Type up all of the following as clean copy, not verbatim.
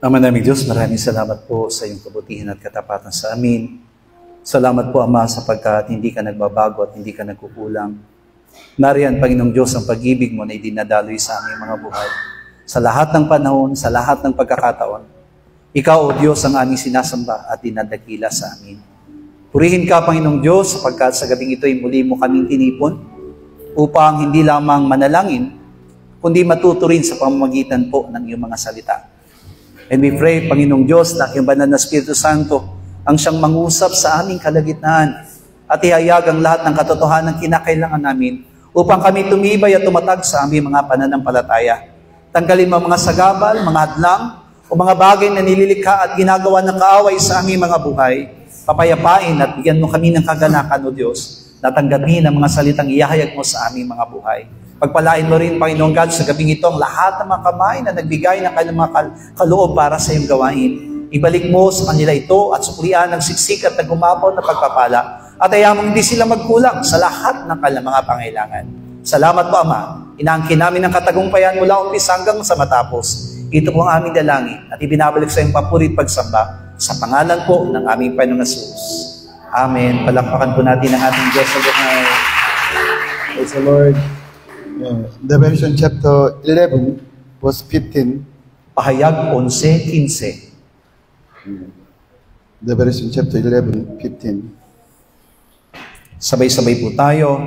Ama naming Diyos, maraming salamat po sa iyong kabutihan at katapatan sa amin. Salamat po, Ama, sapagkat hindi ka nagbabago at hindi ka nagkukulang. Nariyan, Panginoong Diyos, ang pag-ibig mo na idinadaloy sa aming mga buhay. Sa lahat ng panahon, sa lahat ng pagkakataon, Ikaw, O Diyos, ang aming sinasamba at dinadakila sa amin. Purihin ka, Panginoong Diyos, sapagkat sa gabing ito ay muli mo kaming tinipon upang hindi lamang manalangin, kundi matuturin sa pamamagitan po ng iyong mga salita. And we pray, Panginoong Diyos, na ang banal na Espiritu Santo ang siyang mangusap sa aming kalagitnaan at ihayag ang lahat ng katotohanan kinakailangan namin upang kami tumibay at tumatag sa aming mga pananampalataya. Tanggalin mo mga sagabal, mga hadlang, o mga bagay na nililikha at ginagawa ng kaaway sa aming mga buhay. Papayapain at bigyan mo kami ng kaganakan, O Diyos, na tanggapin ang mga salitang ihahayag mo sa aming mga buhay. Pagpalain mo rin, Panginoong God, sa gabing ito ang lahat ng mga kamay na nagbigay ng kanilang mga kaloob para sa iyong gawain. Ibalik mo sa kanila ito at suklian ng siksik at nagumapaw na pagpapala at ayaw mong hindi sila magkulang sa lahat ng kanilang mga pangailangan. Salamat po, Ama. Inaangkin namin ang katagumpayan mula umpisa hanggang sa matapos. Ito po ang aming dalangin at ibinabalik sa iyong papurit pagsamba sa pangalan po ng aming Panginoong Jesus. Amen. Palakpakan po natin ang ating Diyos sa buhay. Praise the Lord. Revelation chapter 11, verse 15. Pahayag 11:15. Revelation chapter 11, 15. Sabay-sabay po tayo.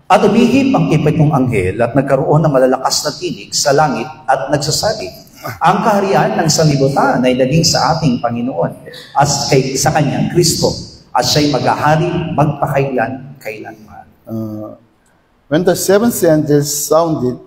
At umihip ang ipitong anghel at nagkaroon ng malalakas na tinig sa langit at nagsasabi, ang kaharian ng sanlibutan ay naging sa ating Panginoon at sa kanyang Kristo at siya'y maghahari magpakailan-kailanman. When the seventh angel sounded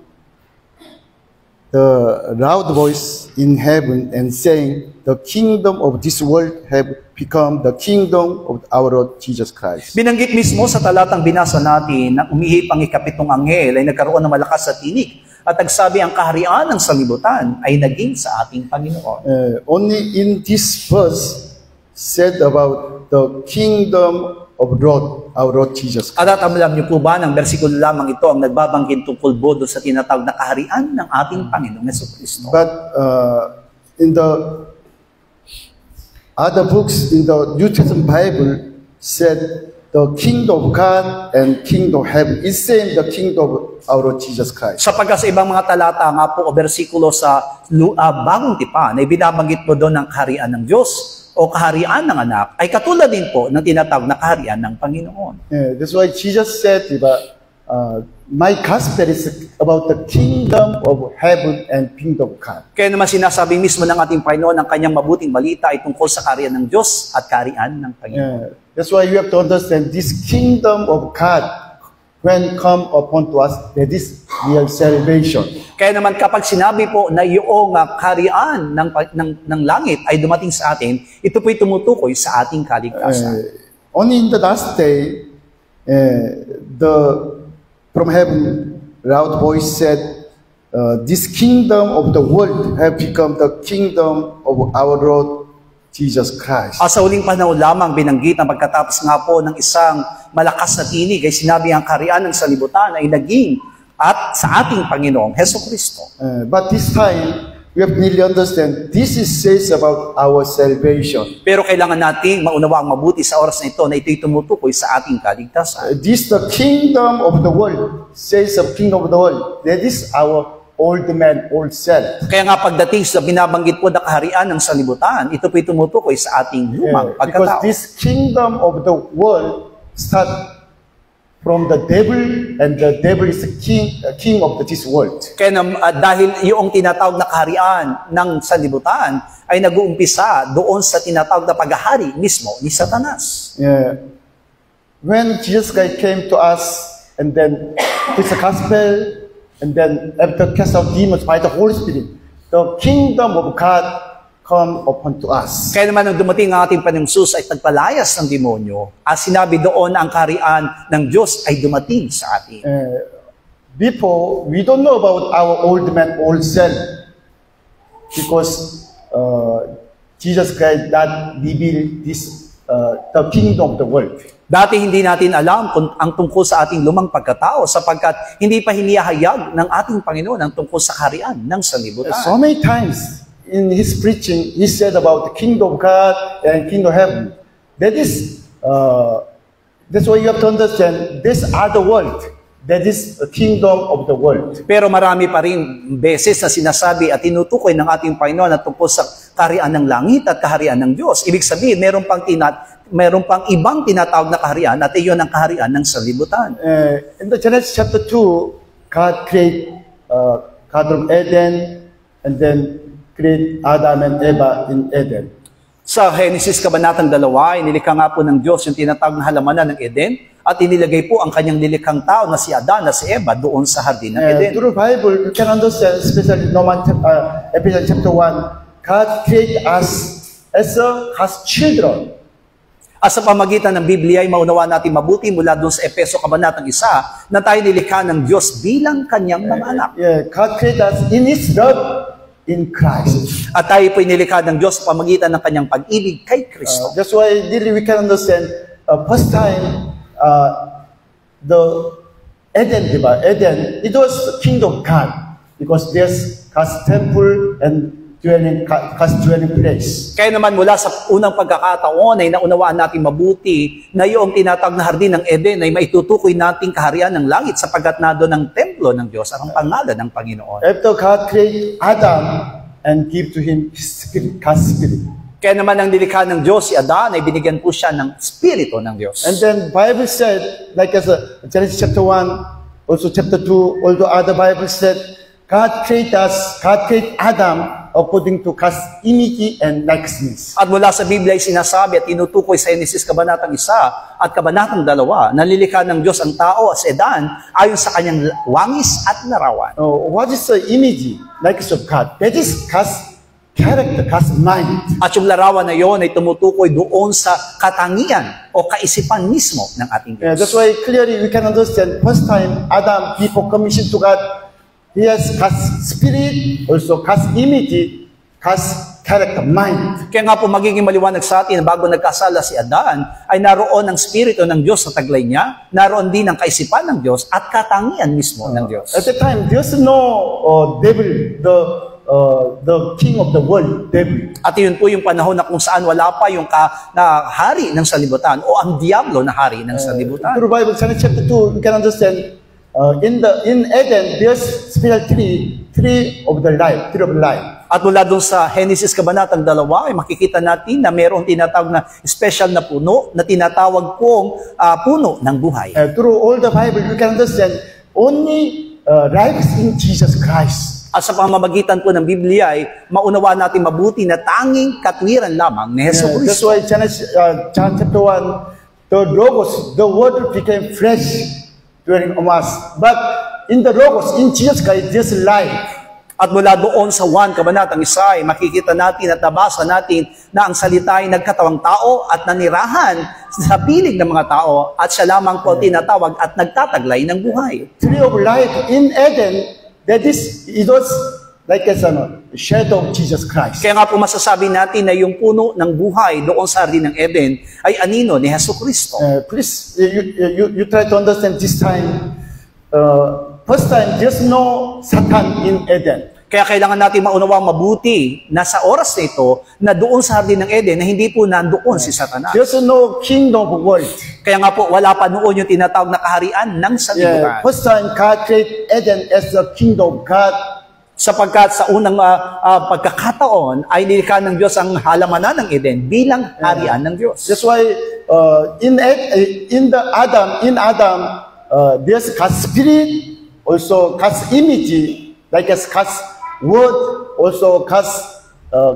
the loud voice in heaven and saying, the kingdom of this world have become the kingdom of our Lord Jesus Christ. Binanggit mismo sa talatang binasa natin na umihip ang ikapitong anghel ay nagkaroon ng malakas na tinig at nagsabi ang kaharian ng sanlibutan ay naging sa ating Panginoon. Only in this verse said about the kingdom of our Lord Jesus Christ. At alam niyo po ba, ng bersikulo lamang ito ang nagbabanggit tungkol po doon sa tinatawag na kaharian ng ating Panginoong Jesucristo. But in the other books in the New Testament Bible said the kingdom of God and kingdom of heaven is same the kingdom of our Lord Jesus Christ. Sapagkat sa ibang mga talata nga po o bersikulo sa Bagong Tipan ay binabanggit po doon ang kaharian ng Diyos o kaharian ng anak ay katulad din po ng tinatawag na kaharian ng Panginoon. Yeah, that's why Jesus said, my gospel is about the kingdom of heaven and kingdom of God. Kaya naman sinasabi mismo ng ating Panginoon ang kanyang mabuting balita ay tungkol sa kaharian ng Diyos at kaharian ng Panginoon. Yeah, that's why you have to understand this kingdom of God when come upon to us, that is real salvation. Kaya naman kapag sinabi po na yung kaharian ng langit ay dumating sa atin, ito po'y tumutukoy sa ating kaligtasan. Only in the last day, from heaven, loud voice said, this kingdom of the world have become the kingdom of our Lord Jesus Christ. Sa huling panahon lamang binanggit ang pagkatapos nga po ng isang malakas na tinig ay sinabi ang kaharian ng sanlibutan ay naging at sa ating Panginoong Jesucristo. But this time, we have really understand this is says about our salvation. Pero kailangan nating maunawa ang mabuti sa oras na ito na ito'y tumutukoy sa ating kaligtasan. This the kingdom of the world says of kingdom of the world. That is our old man, old self. Kaya nga pagdating sa binabanggit po na kaharian ng sanlibutan, ito po'y tumutukoy sa ating lumang pagkatao. Because this kingdom of the world start from the devil, and the devil is the king of this world. Kaya dahil yung tinatawag na kaharian ng sanlibutan ay nag-uumpisa doon sa tinatawag na paghahari mismo ni Satanas. Yeah. When Jesus Christ came to us and then preached the gospel, and then after cast out demons by the Holy Spirit, the kingdom of God come upon to us. Kaya naman nung dumating ang ating Panginoong Jesus ay nagpalayas ng demonyo, sinabi doon ang kaharian ng Diyos ay dumating sa atin. Before, we don't know about our old man, old self, because Jesus Christ that revealed this the kingdom of the world. Dati hindi natin alam kung ang tungkol sa ating lumang pagkatao sapagkat hindi pa hinihayag ng ating Panginoon ang tungkol sa kaharian ng sanlibutan. So many times in his preaching, he said about the kingdom of God and kingdom of heaven. That's why you have to understand, these are the world. That is the kingdom of the world. Pero marami pa rin beses na sinasabi at tinutukoy ng ating Panginoon at tungkol sa kaharian ng langit at kaharian ng Diyos. Ibig sabihin, meron pang ibang tinatawag na kaharian at iyon ang kaharian ng sanlibutan. In the Genesis chapter 2, God created Garden of Eden and then create Adam and Eva in Eden. Sa Genesis Kabanatang 2, inilikha nga po ng Diyos yung tinatawag na halamanan ng Eden at inilagay po ang kanyang nilikhang tao na si Adan, na si Eva, doon sa hardin ng Eden. Through the Bible, you can understand, especially Ephesians chapter 1, God created us as children. At sa pamagitan ng Biblia ay maunawa natin mabuti mula doon sa Efeso Kabanatang 1 na tayo nilikha ng Diyos bilang kanyang mga anak. God created us in His love in Christ. At tayo po inilikha ng Diyos sa pamagitan ng kanyang pag-ibig kay Kristo. That's why really we can understand, first time, the Eden, it was the kingdom of God because there's God's temple and God's dwelling place. Kaya naman mula sa unang pagkakataon ay naunawaan natin mabuti na yung tinatawag na hardin ng Eden ay maitutukoy nating kaharian ng langit sapagkat nado ng templo ng Diyos at ang pangalan ng Panginoon. After God created Adam and give to him His spirit, God's spirit. Kaya naman ang nilikha ng Diyos, si Adan, ay binigyan po siya ng Espiritu ng Diyos. And then Bible said, like as Genesis chapter 1, also chapter 2, although other Bible said, God created Adam according to God's image and likeness. At mula sa Biblia ay sinasabi at tinutukoy sa Genesis Kabanatang 1 at Kabanatang 2, nalilikha ng Diyos ang tao as Adan ayon sa kanyang wangis at larawan. What is the image, likeness of God? That is God's character, God's mind. At yung larawan na yon ay tumutukoy doon sa katangian o kaisipan mismo ng ating Diyos. That's why clearly we can understand, first time Adam, before commission to God, he has God's spirit, also God's image, God's character, mind. Kaya nga po magiging maliwanag sa atin, bago nagkasala si Adan, ay naroon ang Espiritu ng Diyos sa taglay niya, naroon din ang kaisipan ng Diyos at katangian mismo ng Diyos. At the time, there's no devil, the king of the world, devil. At yun po yung panahon na kung saan wala pa yung hari ng sanlibutan o ang diablo na hari ng sanlibutan. Through Bible, Genesis chapter 2, we can understand, in Eden, there's spiritual tree of the life, tree of life. At mula doon sa Genesis Kabanatang 2, ay makikita natin na mayroong tinatawag na special na puno na tinatawag pong puno ng buhay. Through all the Bible, you can understand, only life is in Jesus Christ. At sa pamamagitan po ng Biblia ay maunawa natin mabuti na tanging katwiran lamang ni Hesus Kristo. That's why John chapter 1, the Logos, the Word became flesh during Omas. But in the Logos, in Jesus Christ, there's life. At mula doon sa 1 Kabanatang 1 ay makikita natin at nabasa natin na ang salita ay nagkatawang tao at nanirahan sa piling ng mga tao at siya lamang po tinatawag at nagtataglay ng buhay. Tree of life in Eden, it was like a shadow of Jesus Christ. Kaya nga po masasabi natin na yung puno ng buhay doon sa hardin ng Eden ay anino ni Hesus Kristo. Please, you try to understand this time. First time, there's no Satan in Eden. Kaya kailangan natin maunawang mabuti na sa oras na ito, na doon sa hardin ng Eden, na hindi po nandoon si Satanas. There's no kingdom of the world. Kaya nga po, wala pa noon yung tinatawag na kaharian ng sanlibutan. First time, God created Eden as the kingdom of God. Sapagkat sa unang pagkakataon, ay nilikha ng Diyos ang halamanan ng Eden bilang harian ng Diyos. That's why in Adam, there's God's spirit, also God's image, like as God's word, also God's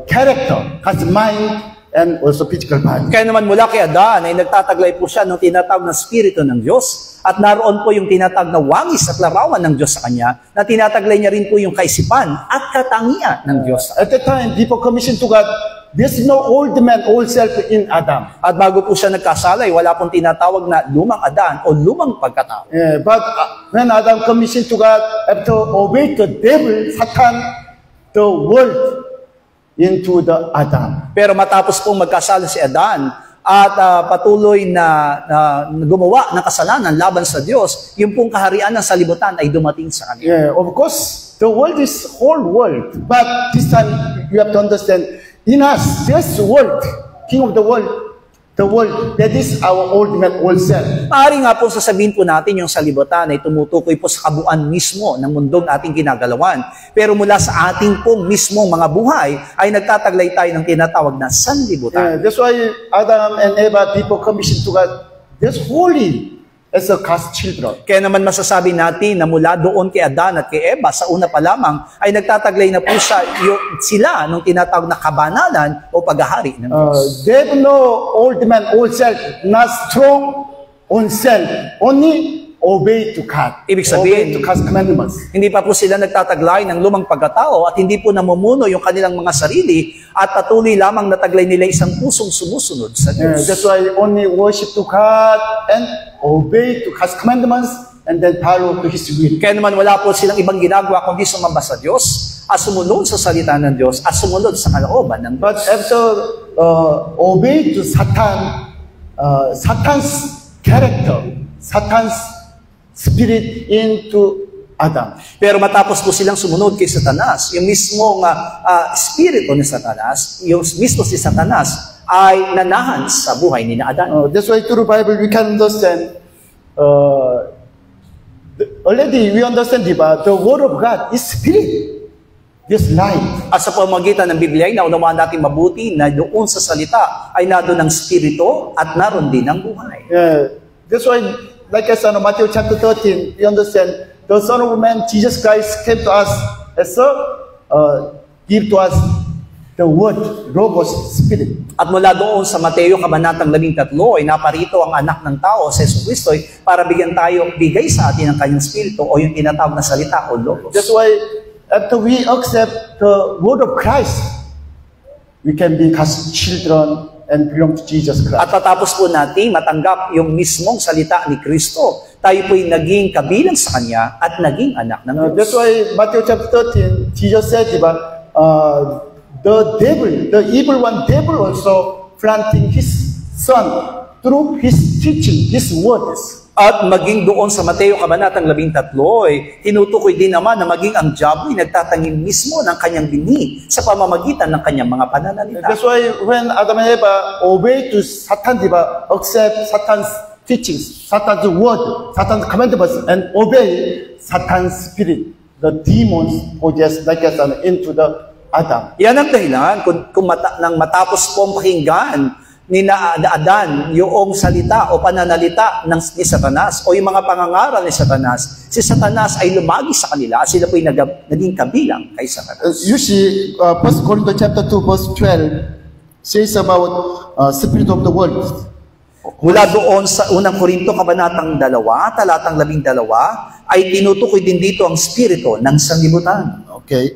character, God's mind, and also physical body. Kaya naman mula kay Adan ay nagtataglay po siya ng tinatawag na Espiritu ng Diyos at naroon po yung tinatawag na wangis at larawan ng Diyos sa kanya na tinataglay niya rin po yung kaisipan at katangian ng Diyos. At the time, before commission to God, there's no old man, old self in Adam. At bago po siya nagkasalay, wala pong tinatawag na lumang Adan o lumang pagkatao. But when Adam commissioned to God, after obey the devil, Satan, the world, into the Adam. Pero matapos pong magkasala si Adan, at patuloy na gumawa ng kasalanan laban sa Diyos, yung pong kaharian ng sanlibutan ay dumating sa kanila. Yeah, of course, the world is whole world. But this time, you have to understand, in us, this world, king of the world, that is our ultimate old self. Maaari nga po sasabihin po natin yung sanlibutan ay tumutukoy po sa kabuuan mismo ng mundong ating ginagalawan. Pero mula sa ating pong mismong mga buhay ay nagtataglay tayo ng tinatawag na sanlibutan. Yeah, that's why Adam and Eva, people commissioned to God, that's holy as a God's children. Kaya naman masasabi natin na mula doon kay Adan at kay Eva, sa una pa lamang, ay nagtataglay na po sila ng tinatawag na kabanalan o paghahari ng Diyos. They have no old man, old self, not strong own self, only obey to God. Ibig sabihin, obey to God's commandments. Hindi pa po sila nagtataglay ng lumang pagkatao at hindi po namumuno yung kanilang mga sarili at patuloy lamang nataglay nila isang pusong sumusunod sa Diyos. That's why only worship to God and obey to God's commandments and then follow to His will. Kaya naman wala po silang ibang ginagawa kundi sumamba sa Diyos at sumunod sa salita ng Diyos at sumunod sa kalooban ng Diyos. But after obey to Satan, Satan's character, Satan's spirit into Adam. Pero matapos po silang sumunod kay Satanas, yung mismong spirito ni Satanas, yung mismo si Satanas, ay nanahan sa buhay ni Adan. That's why through the Bible we can understand, already we understand, diba, the Word of God is spirit. This life. At sa pamamagitan ng Biblia, naunawaan natin mabuti na doon sa salita ay naroon ng spirito at naroon din ng buhay. That's why, like I said in Matthew chapter 13, we understand the Son of Man, Jesus Christ, came to us as give to us the word, Logos, Spirit. At mula doon sa Mateo Kabanatang 13 ay naparito ang anak ng tao sa Jesucristo para bigyan tayo, bigay sa atin ang kanyang spirito o yung tinatawag na salita o Logos. That's why after we accept the word of Christ, we can be God's children and belong to Jesus Christ. At tatapos po natin matanggap yung mismong salita ni Kristo, tayo po'y naging kabilang sa Kanya at naging anak ng Diyos. That's why Matthew chapter 13, Jesus said, diba, the devil, the evil one, devil also planting his son through his teaching, his words. At maging doon sa Mateo Kabanatang 13, tinutukoy din naman na maging ang diablo ay nagtatangin mismo ng kanyang binhi sa pamamagitan ng kanyang mga pananalita. That's why when Adam and Eva obey to Satan, diba, accept Satan's teachings, Satan's word, Satan's commandments, and obey Satan's spirit, the demons possess like us into the Adam. Yan ang dahilan kung matapos pong pakinggan ni Adan yung salita o pananalita ni Satanas o yung mga pangangaral ni Satanas, si Satanas ay lumagi sa kanila at sila po'y naging kabilang kay Satanas. You see, 1 Corinthians chapter 2 verse 12 says about spirit of the world. Mula doon sa unang Korinto Kabanatang 2, talatang 12, ay tinutukoy din dito ang spirito ng sanlibutan. Okay.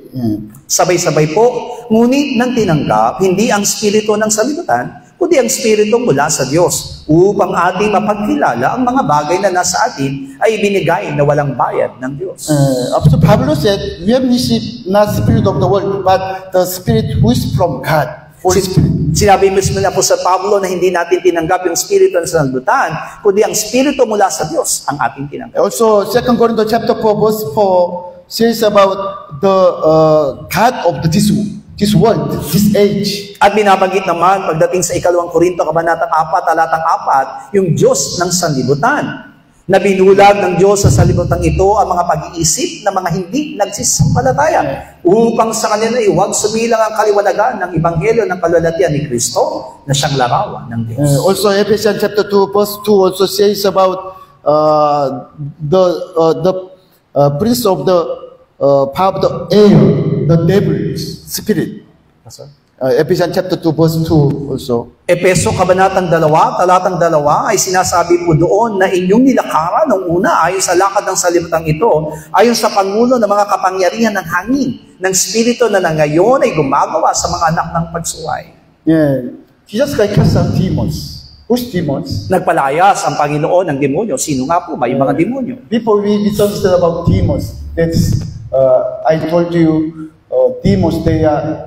Sabay-sabay po, ngunit nang tinanggap, hindi ang spirito ng sanlibutan, kundi ang spirito mula sa Diyos, upang ating mapagkilala ang mga bagay na nasa atin ay binigay na walang bayad ng Diyos. Apostle Pablo said, we have received not spirit of the world, but the spirit who is from God. Sinabi mismo na po sa Pablo na hindi natin tinanggap yung spirito ng sanlibutan, kundi ang spirito mula sa Diyos ang ating tinanggap. Also, 2 Corinthians chapter 4 verse 4 says about the God of this world, this age. At binabanggit naman pagdating sa 2 Korinto Kabanatang 4, talatang 4, yung Diyos ng sanlibutan. Na binulag ng Diyos sa sanlibutan ito ang mga pag-iisip ng mga hindi nagsisampalataya upang sa kanila ay huwag sumilang ang kaliwanagan ng Ebanghelyo ng kalwalhatian ni Kristo na siyang larawan ng Diyos. Also, Ephesians chapter 2 verse 2 also says about the prince of the power of the air, the devil spirit. Ephesians chapter 2 verse 2 also. Epeso Kabanatang 2, talatang 2 ay sinasabi po doon na inyong nilakaran ng una ayon sa lakad ng sanlibutan ito, ayon sa pangulo ng mga kapangyarihan ng hangin, ng spirito na ngayon ay gumagawa sa mga anak ng pagsuway. Yeah. Jesus Christ cast out demons. Who's demons? Nagpalayas ang Panginoon ng demonyo. Sino nga po ba yung mga demonyo? Before we misunderstood about demons, that's I told you, demons, they are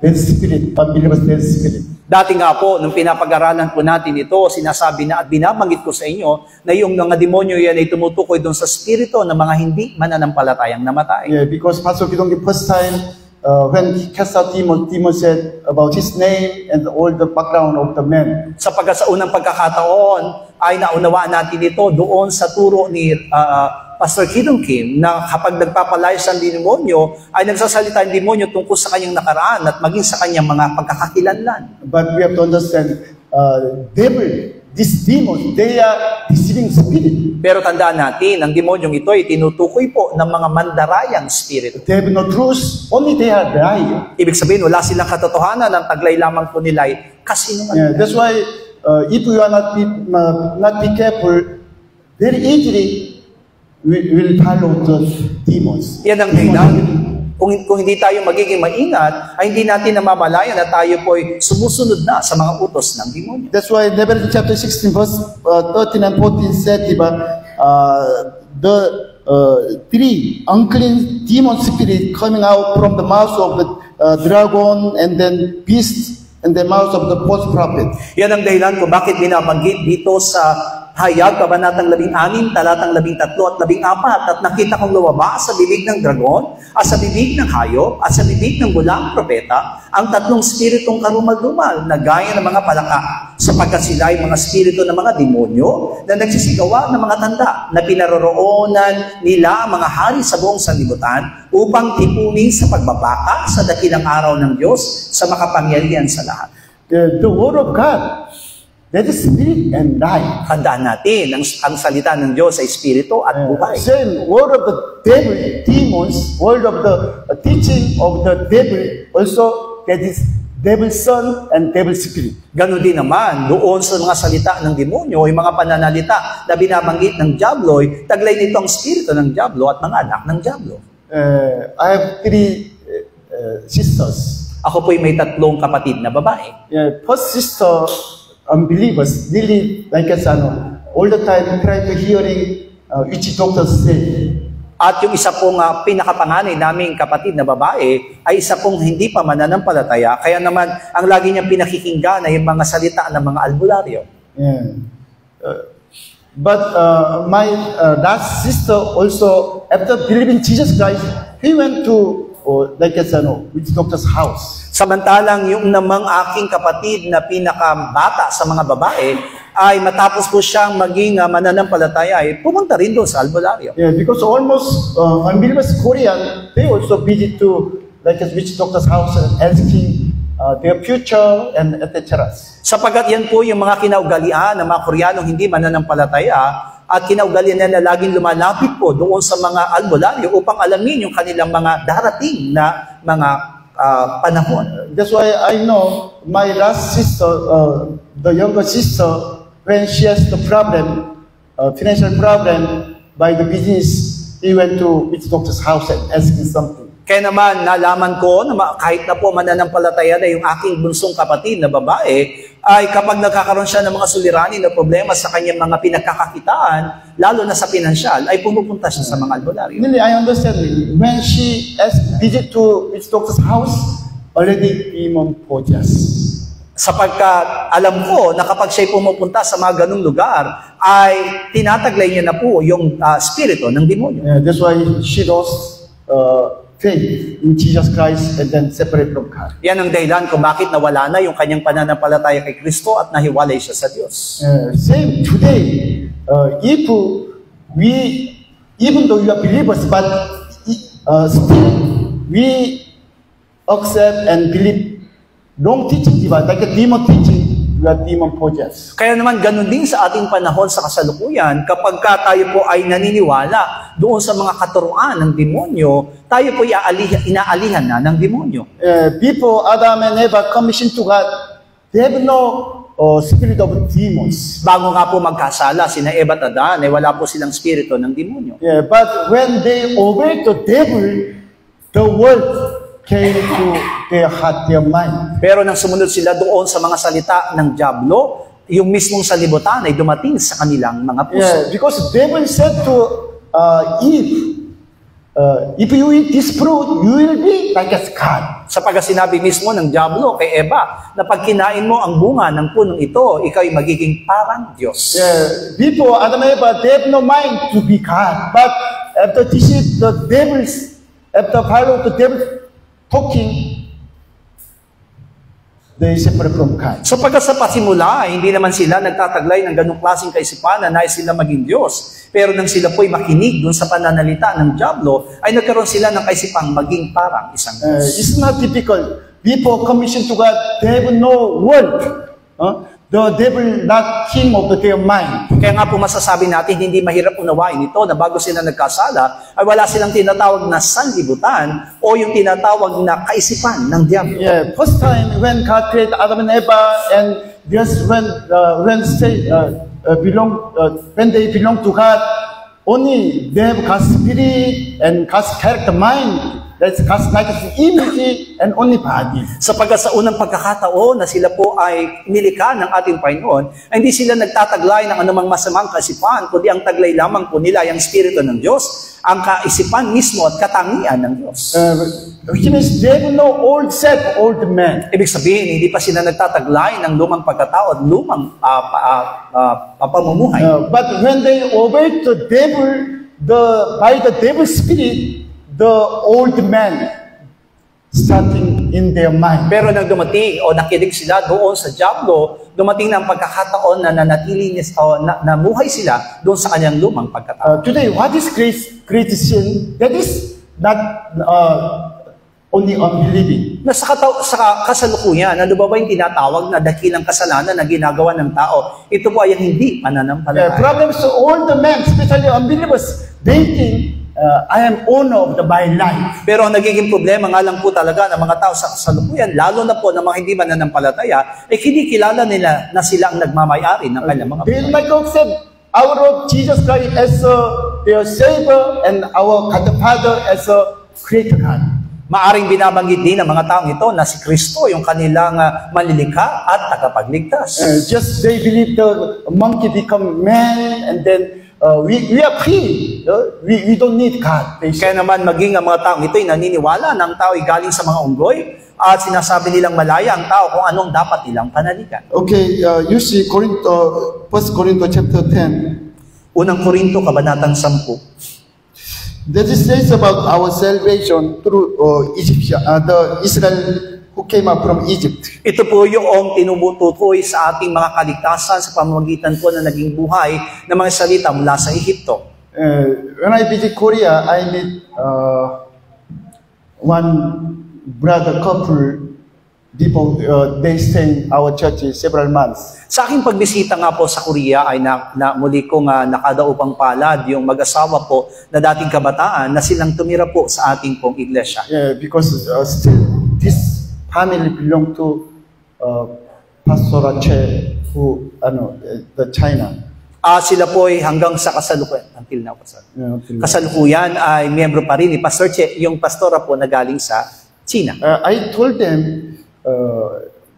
dead spirit, unbelievers dead spirit. Dati nga po, nung pinapag-aralan po natin ito, sinasabi na at binabanggit ko sa inyo na yung mga demonyo yan ay tumutukoy doon sa spirito ng mga hindi mananampalatayang namatay. Yeah, because Pastor Kidong, the first time when he cast out demon said about his name and all the background of the man. Sapagkat sa unang pagkakataon ay naunawaan natin ito doon sa turo ni Pastor Kidong Kim na kapag nagpapalayas ang demonyo, ay nagsasalita ang demonyo tungkol sa kanyang nakaraan at maging sa kanyang mga pagkakakilanlan. But we have to understand, devil, these demons, they are deceiving spirit. Pero tandaan natin, ang demonyong ito ay tinutukoy po ng mga mandarayang spirito. They have no truth, only they are lying. Ibig sabihin, wala silang katotohanan, ang taglay lamang po nila ay kasinungalingan. Yeah, that's why if we are not be careful, very easily we will follow the demons. Yan ang dahilan. Kung hindi tayo magiging maingat, ay hindi natin namamalayan na tayo po ay sumusunod na sa mga utos ng demonyo. That's why Revelation chapter 16 verse 13 and 14 said, the three unclean demon spirit coming out from the mouth of the dragon and then beast and the mouth of the false prophet. Yan ang dahilan kung bakit binabanggit dito sa Hayag, Kabanatang 16, Talatang 13 at 14, at nakita kong lumabas sa bibig ng dragon, at sa bibig ng hayop, at sa bibig ng bulang propeta, ang tatlong spiritong karumal-dumal na gaya ng mga palaka, sapagkat sila ay mga spirito ng mga demonyo na nagsisigawa ng mga tanda na pinaroroonan nila ang mga hari sa buong sanlibutan upang tipunin sa pagbabaka sa dakilang araw ng Diyos sa makapangyarihan sa lahat. The word of God, that is spirit and life. Tandaan natin, ang salita ng Diyos ay spirito at buhay. Same word of the devil, demons, word of the teaching of the devil, also that is devil's son and devil's spirit. Ganon din naman, doon sa mga salita ng demonyo, yung mga pananalita na binabanggit ng diablo, taglay nito ang spirito ng diablo at mga anak ng diablo. I have three sisters. Ako po'y may tatlong kapatid na babae. First sister, unbelievers, really, like us, all the time try to hearing which doctors say. At yung isa pong pinakapanganay naming kapatid na babae ay isa pong hindi pa mananampalataya. Kaya naman, ang lagi niyang pinakikinggan ay yung mga salita ng mga albularyo. Yeah. But my last sister also, after believing Jesus Christ, he went to like us, which doctor's house. Samantalang yung namang aking kapatid na pinakabata sa mga babae ay matapos po siyang maging mananampalataya ay pumunta rin doon sa albularyo. Yeah, because almost unbelievers Korean, they also visit to like a witch doctor's house and asking their future and etc. Sapagat yan po yung mga kinaugalian ng mga Koreanong hindi mananampalataya at kinaugalian na laging lumalapit po doon sa mga albularyo upang alamin yung kanilang mga darating na mga panahon. That's why I know my last sister, the younger sister, when she has the problem, financial problem by the business, he went to which doctor's house and asking something. Kaya naman, nalaman ko na kahit na po mananampalataya na yung aking bunsong kapatid na babae, ay kapag nagkakaroon siya ng mga suliranin na problema sa kanyang mga pinagkakakitaan, lalo na sa pinansyal, ay pumupunta siya sa mga albularyo. Really, I understand. When she visit to which doctor's house, already demon possessed. Sapagkat alam ko na kapag siya'y pumupunta sa mga ganung lugar, ay tinataglay niya na po yung spirito ng demonyo. Yeah, that's why she lost faith in Jesus Christ and then separate from God. Yan ang dahilan kung bakit nawala na yung kanyang pananampalataya kay Kristo at nahiwalay siya sa Diyos. Same today, if we, even though we are believers, but still we accept and believe wrong teaching, like a demon teaching, we are demon possessed. Kaya naman ganun din sa ating panahon sa kasalukuyan, kapag tayo po ay naniniwala doon sa mga katuruan ng demonyo, tayo po inaalihan na ng demonyo. Before Adam and Eva commissioned to God, they have no spirit of demons. Bago nga po magkasala, sina Eva at Adan, ay wala po silang spirito ng demonyo. Yeah, but when they obeyed the devil, the world came to their heart, their mind. Pero nang sumunod sila doon sa mga salita ng diablo, yung mismong salibutan ay dumating sa kanilang mga puso. Yeah, because the devil said to Eve, if you eat this fruit, you will be like a God. Sapagkat sinabi mismo ng diablo kay Eva na pag kinain mo ang bunga ng punong ito, ikaw ay magiging parang Diyos. Before Adam and Eva, they have no mind to be God. But after deceive the devils, after follow the devil talking, they separate from God. Sapagkat sa pasimula, hindi naman sila nagtataglay ng ganung klaseng kaisipan na nais sila maging Diyos. Pero nang sila po'y makinig dun sa pananalita ng diablo, ay nagkaroon sila ng kaisipang maging parang isang Diyos. It's not difficult. Before commission to God, they have no word. The devil not king of their mind. Kaya nga po masasabi natin, hindi mahirap unawain ito na bago sila nagkasala, ay wala silang tinatawag na sanlibutan o yung tinatawag na kaisipan ng diablo. Yeah, first time when God created Adam and Eva, and just when they belong to God, only they have God's spirit and God's character mind. That's God's likeness, image, and only body. Sapagkat sa unang pagkakataon na sila po ay nilikha ng ating Panginoon, ay hindi sila nagtataglay ng anumang masamang kaisipan, kundi ang taglay lamang po nila ay ang Espiritu ng Diyos, ang kaisipan mismo at katangian ng Diyos. Which means they have no old self, old man. Ibig sabihin, hindi pa sila nagtataglay ng lumang pagkatao at lumang pamumuhay. But when they obey the devil, by the devil's spirit, the old man starting in their mind. Pero nang dumating o nakinig sila doon sa diablo, dumating na ang pagkakataon na nanatili o namuhay sila doon sa kanyang lumang pagkatao. Today, what is great sin? That is not only unbelieving. Na sa kasalukuyan, ano ba yung tinatawag na dakilang kasalanan na ginagawa ng tao? Ito po ay hindi pananampalataya. Problems to all the men, especially unbelievers, they think, I am owner of my life. Pero ang nagiging problema nga lang po talaga ng mga tao sa kasalukuyan, lalo na po ng mga hindi mananampalataya, ay kinikilala nila na sila ang nagmamayari ng kanyang mga They might accept our Lord Jesus Christ as their Savior and our God the Father as a Creator God. Maaring binabanggit din ng mga taong ito na si Kristo yung kanilang manlilikha at tagapagligtas. Just they believe the monkey become man, and then we are free. We don't need God. Kaya naman maging ang mga taong ito ay naniniwala na ang tao ay galing sa mga unggoy at sinasabi nilang malaya ang tao kung anong dapat nilang panaligan. Okay, you see 1 Corinto chapter 10. Unang Korinto, kabanatang 10. That it says about our salvation through the Israel who came up from Egypt. Ito po yung tinumutukoy sa ating mga kaligtasan sa pamamagitan po na naging buhay ng mga salita mula sa Ehipto. When I visit Korea, I meet one brother couple. They stay in our church several months. Sa aking pagbisita nga po sa Korea ay muli kong nakadaupang palad yung mag-asawa po na dating kabataan na silang tumira po sa ating pong iglesia. Yeah, because still this family belong to Pastor Che, who the China. Sila po ay hanggang sa kasalukuyan, until now, kasalukuyan ay miyembro pa rin ni Pastor Che, yung pastora po na galing sa China. I told them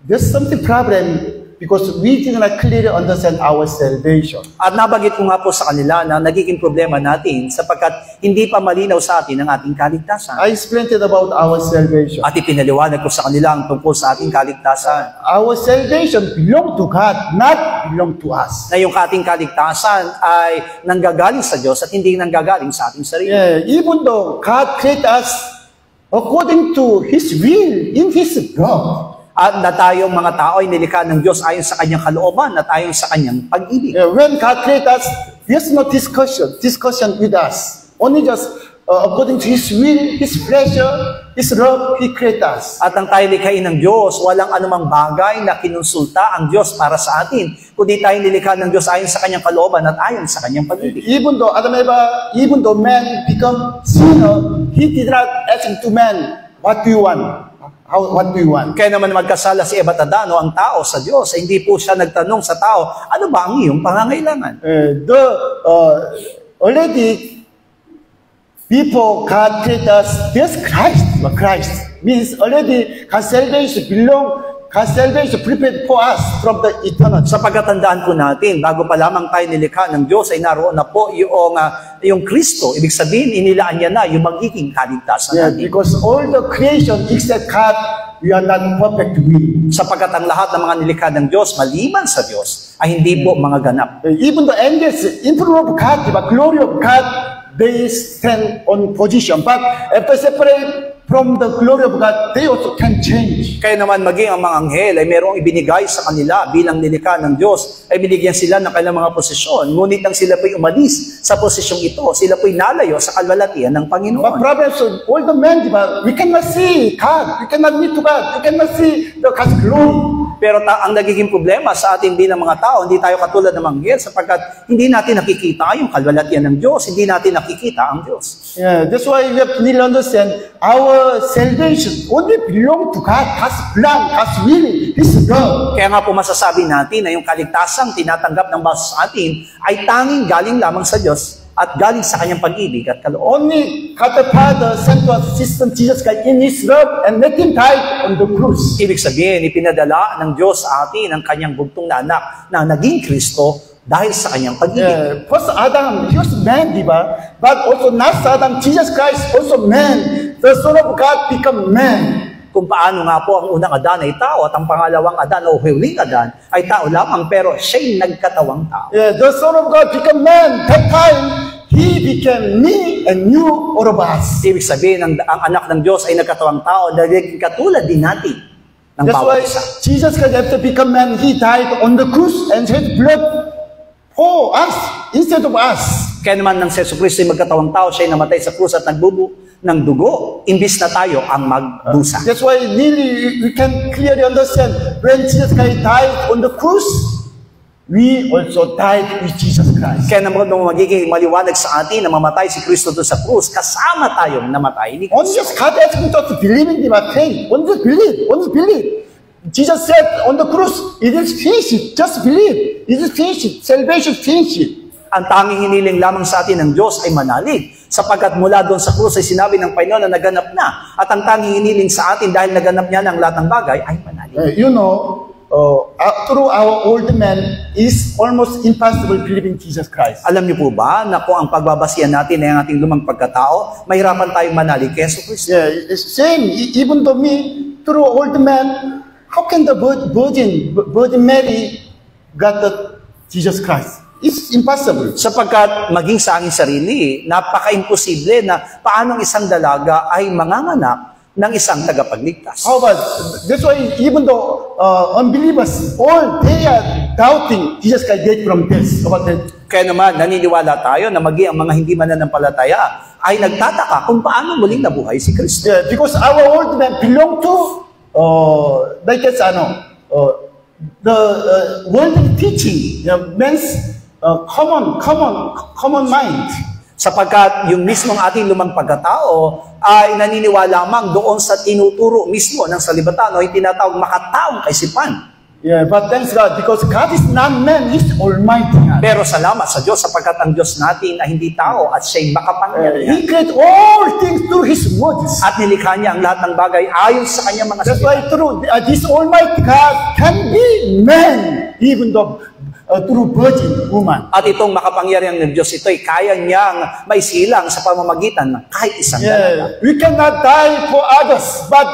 there's something problem because we did not clearly understand our salvation. At nabanggit ko nga po sa kanila na nagiging problema natin sapagkat hindi pa malinaw sa atin ang ating kaligtasan. I explained it about our salvation. At ipinaliwanag ko sa kanila ang tungkol sa ating kaligtasan. Our salvation belong to God, not belong to us. Na yung ating kaligtasan ay nanggagaling sa Diyos at hindi nanggagaling sa ating sarili. Yeah, even though God created us according to His will, in His love. At na tayong mga tao ay nilikha ng Diyos ayon sa kanyang kalooban at ayon sa kanyang pag-ibig. When God created us, there's no discussion with us. Only just according to His will, His pleasure, His love, He created us. At ang tayo likhain ng Diyos, walang anumang bagay na kinonsulta ang Diyos para sa atin, kundi tayo nilikha ng Diyos ayon sa kanyang kalooban at ayon sa kanyang pag-ibig. Even though man become sinner, He did not ask to man, what do you want? What do you want? Kaya naman magkasala si Eva at Adán, ang tao sa Diyos, hindi po siya nagtanong sa tao, ano ba ang iyong pangangailangan? Already, before God created us, there's Christ. Christ means already God's salvation belong God's salvation prepared for us from the eternity. Sa pagkatandaan po natin, bago pa lamang tayo nilikha ng Diyos, ay naroon na po yung Kristo. Ibig sabihin, inilaan niya na yung magiging kaligtasan Yeah, natin. because all the creation except God, we are not perfect we. Sapagkat ang lahat ng mga nilikha ng Diyos, maliban sa Diyos, ay hindi po mga ganap. Even the angels, in front of God, the glory of God, they stand on position. But if they separate from the glory of God, they also can change. Kaya naman maging ang mga anghel ay merong ibinigay sa kanila bilang nilikha ng Diyos, ay binigyan sila ng kanilang mga posisyon. Ngunit nang sila po'y umalis sa posisyong ito, sila po'y nalayo sa kalwalatian ng But Panginoon. problems, all the men, we cannot see God. We cannot meet to God. We cannot see the God's glory. Pero ang nagiging problema sa atin bilang mga tao, hindi tayo katulad ng anghel sapagkat hindi natin nakikita yung kalwalatian ng Diyos, hindi natin nakikita ang Diyos. Yeah, that's why we have to really understand our salvation only belong to God. God's plan, God's will, His love. Kaya nga po masasabi natin na yung kaligtasang tinatanggap ng bawat sa atin ay tanging galing lamang sa Diyos at galing sa kanyang pag-ibig at kaloob. Only God the Father sent to us System Jesus Christ in His love and let Him die on the cross. Ibig sabihin, ipinadala ng Diyos sa atin ang kanyang bugtong na anak na naging Kristo dahil sa kanyang pag-ibig. Yeah, first Adam, he was man, diba? But also last Adam, Jesus Christ, also man. The Son of God become man. Kung paano nga po ang unang Adan ay tao at ang pangalawang Adan o huling Adan ay tao lamang pero siya'y nagkatawang tao. Yeah, the Son of God become man. That time, He became me and you, all of us. Ibig sabihin, ang anak ng Diyos ay nagkatawang tao dahil katulad din natin ng That's why bawat isa. Jesus Christ, after become man, He died on the cross and shed blood for us instead of us. Kaya naman nang si Jesucristo ay magkatawang tao, siya ay namatay sa krus at nagbubo ng dugo, imbis na tayo ang magdusa. That's why really we can clearly understand when Jesus Christ died on the cross, we also died with Jesus Christ. Kaya naman nung magiging maliwanag sa atin na mamatay si Kristo doon sa krus, kasama tayong namatay ni Only Kristo. just God asking us to believe in Him, faith. Only just believe. Only believe. Jesus said on the cross, it is finished. Just believe. It is finished. Salvation finished. Ang tanging hiniling lamang sa atin ng Diyos ay manalig. Sapagkat mula doon sa krus ay sinabi ng Panginoon na naganap na. At ang tanging hiniling sa atin dahil naganap niya ng lahat ng bagay ay manalig. You know, through our old man, is almost impossible believing Jesus Christ. Alam niyo po ba na kung ang pagbabasihan natin ay ang ating lumang pagkatao, mahirapan tayong manalig kay Jesucristo? Yeah, it's same. Even though me, through old man, how can the Virgin Mary got the Jesus Christ? It's impossible. Sapagkat maging sa aking sarili, napaka-imposible na paanong isang dalaga ay manganganak ng isang tagapagligtas. How about, that's why even though unbelievers, all they are doubting Jesus Christ died from death. About that. Kaya naman, naniniwala tayo na maging ang mga hindi mananampalataya ay nagtataka kung paano muling nabuhay si Kristo. Yeah, because our old man belong to, like it's, the worldly teaching, men's common mind. Sapagkat yung mismong ating lumang pagkatao ay naniniwala lamang doon sa tinuturo mismo ng salibatan o yung tinatawag makataong kaisipan. Yeah, but thanks God, because God is not man, He's Almighty God. Pero salamat sa Diyos sapagkat ang Diyos natin ay hindi tao at siya'y makapangyarihan. He created all things through His words. At nilikha niya ang lahat ng bagay ayon sa kanyang mga That's salita. why through this Almighty God can be man, even though through virgin woman. At itong makapangyarihan ng Diyos, ito ay kaya niyang maisilang sa pamamagitan ng kahit isang dalaga. We cannot die for others, but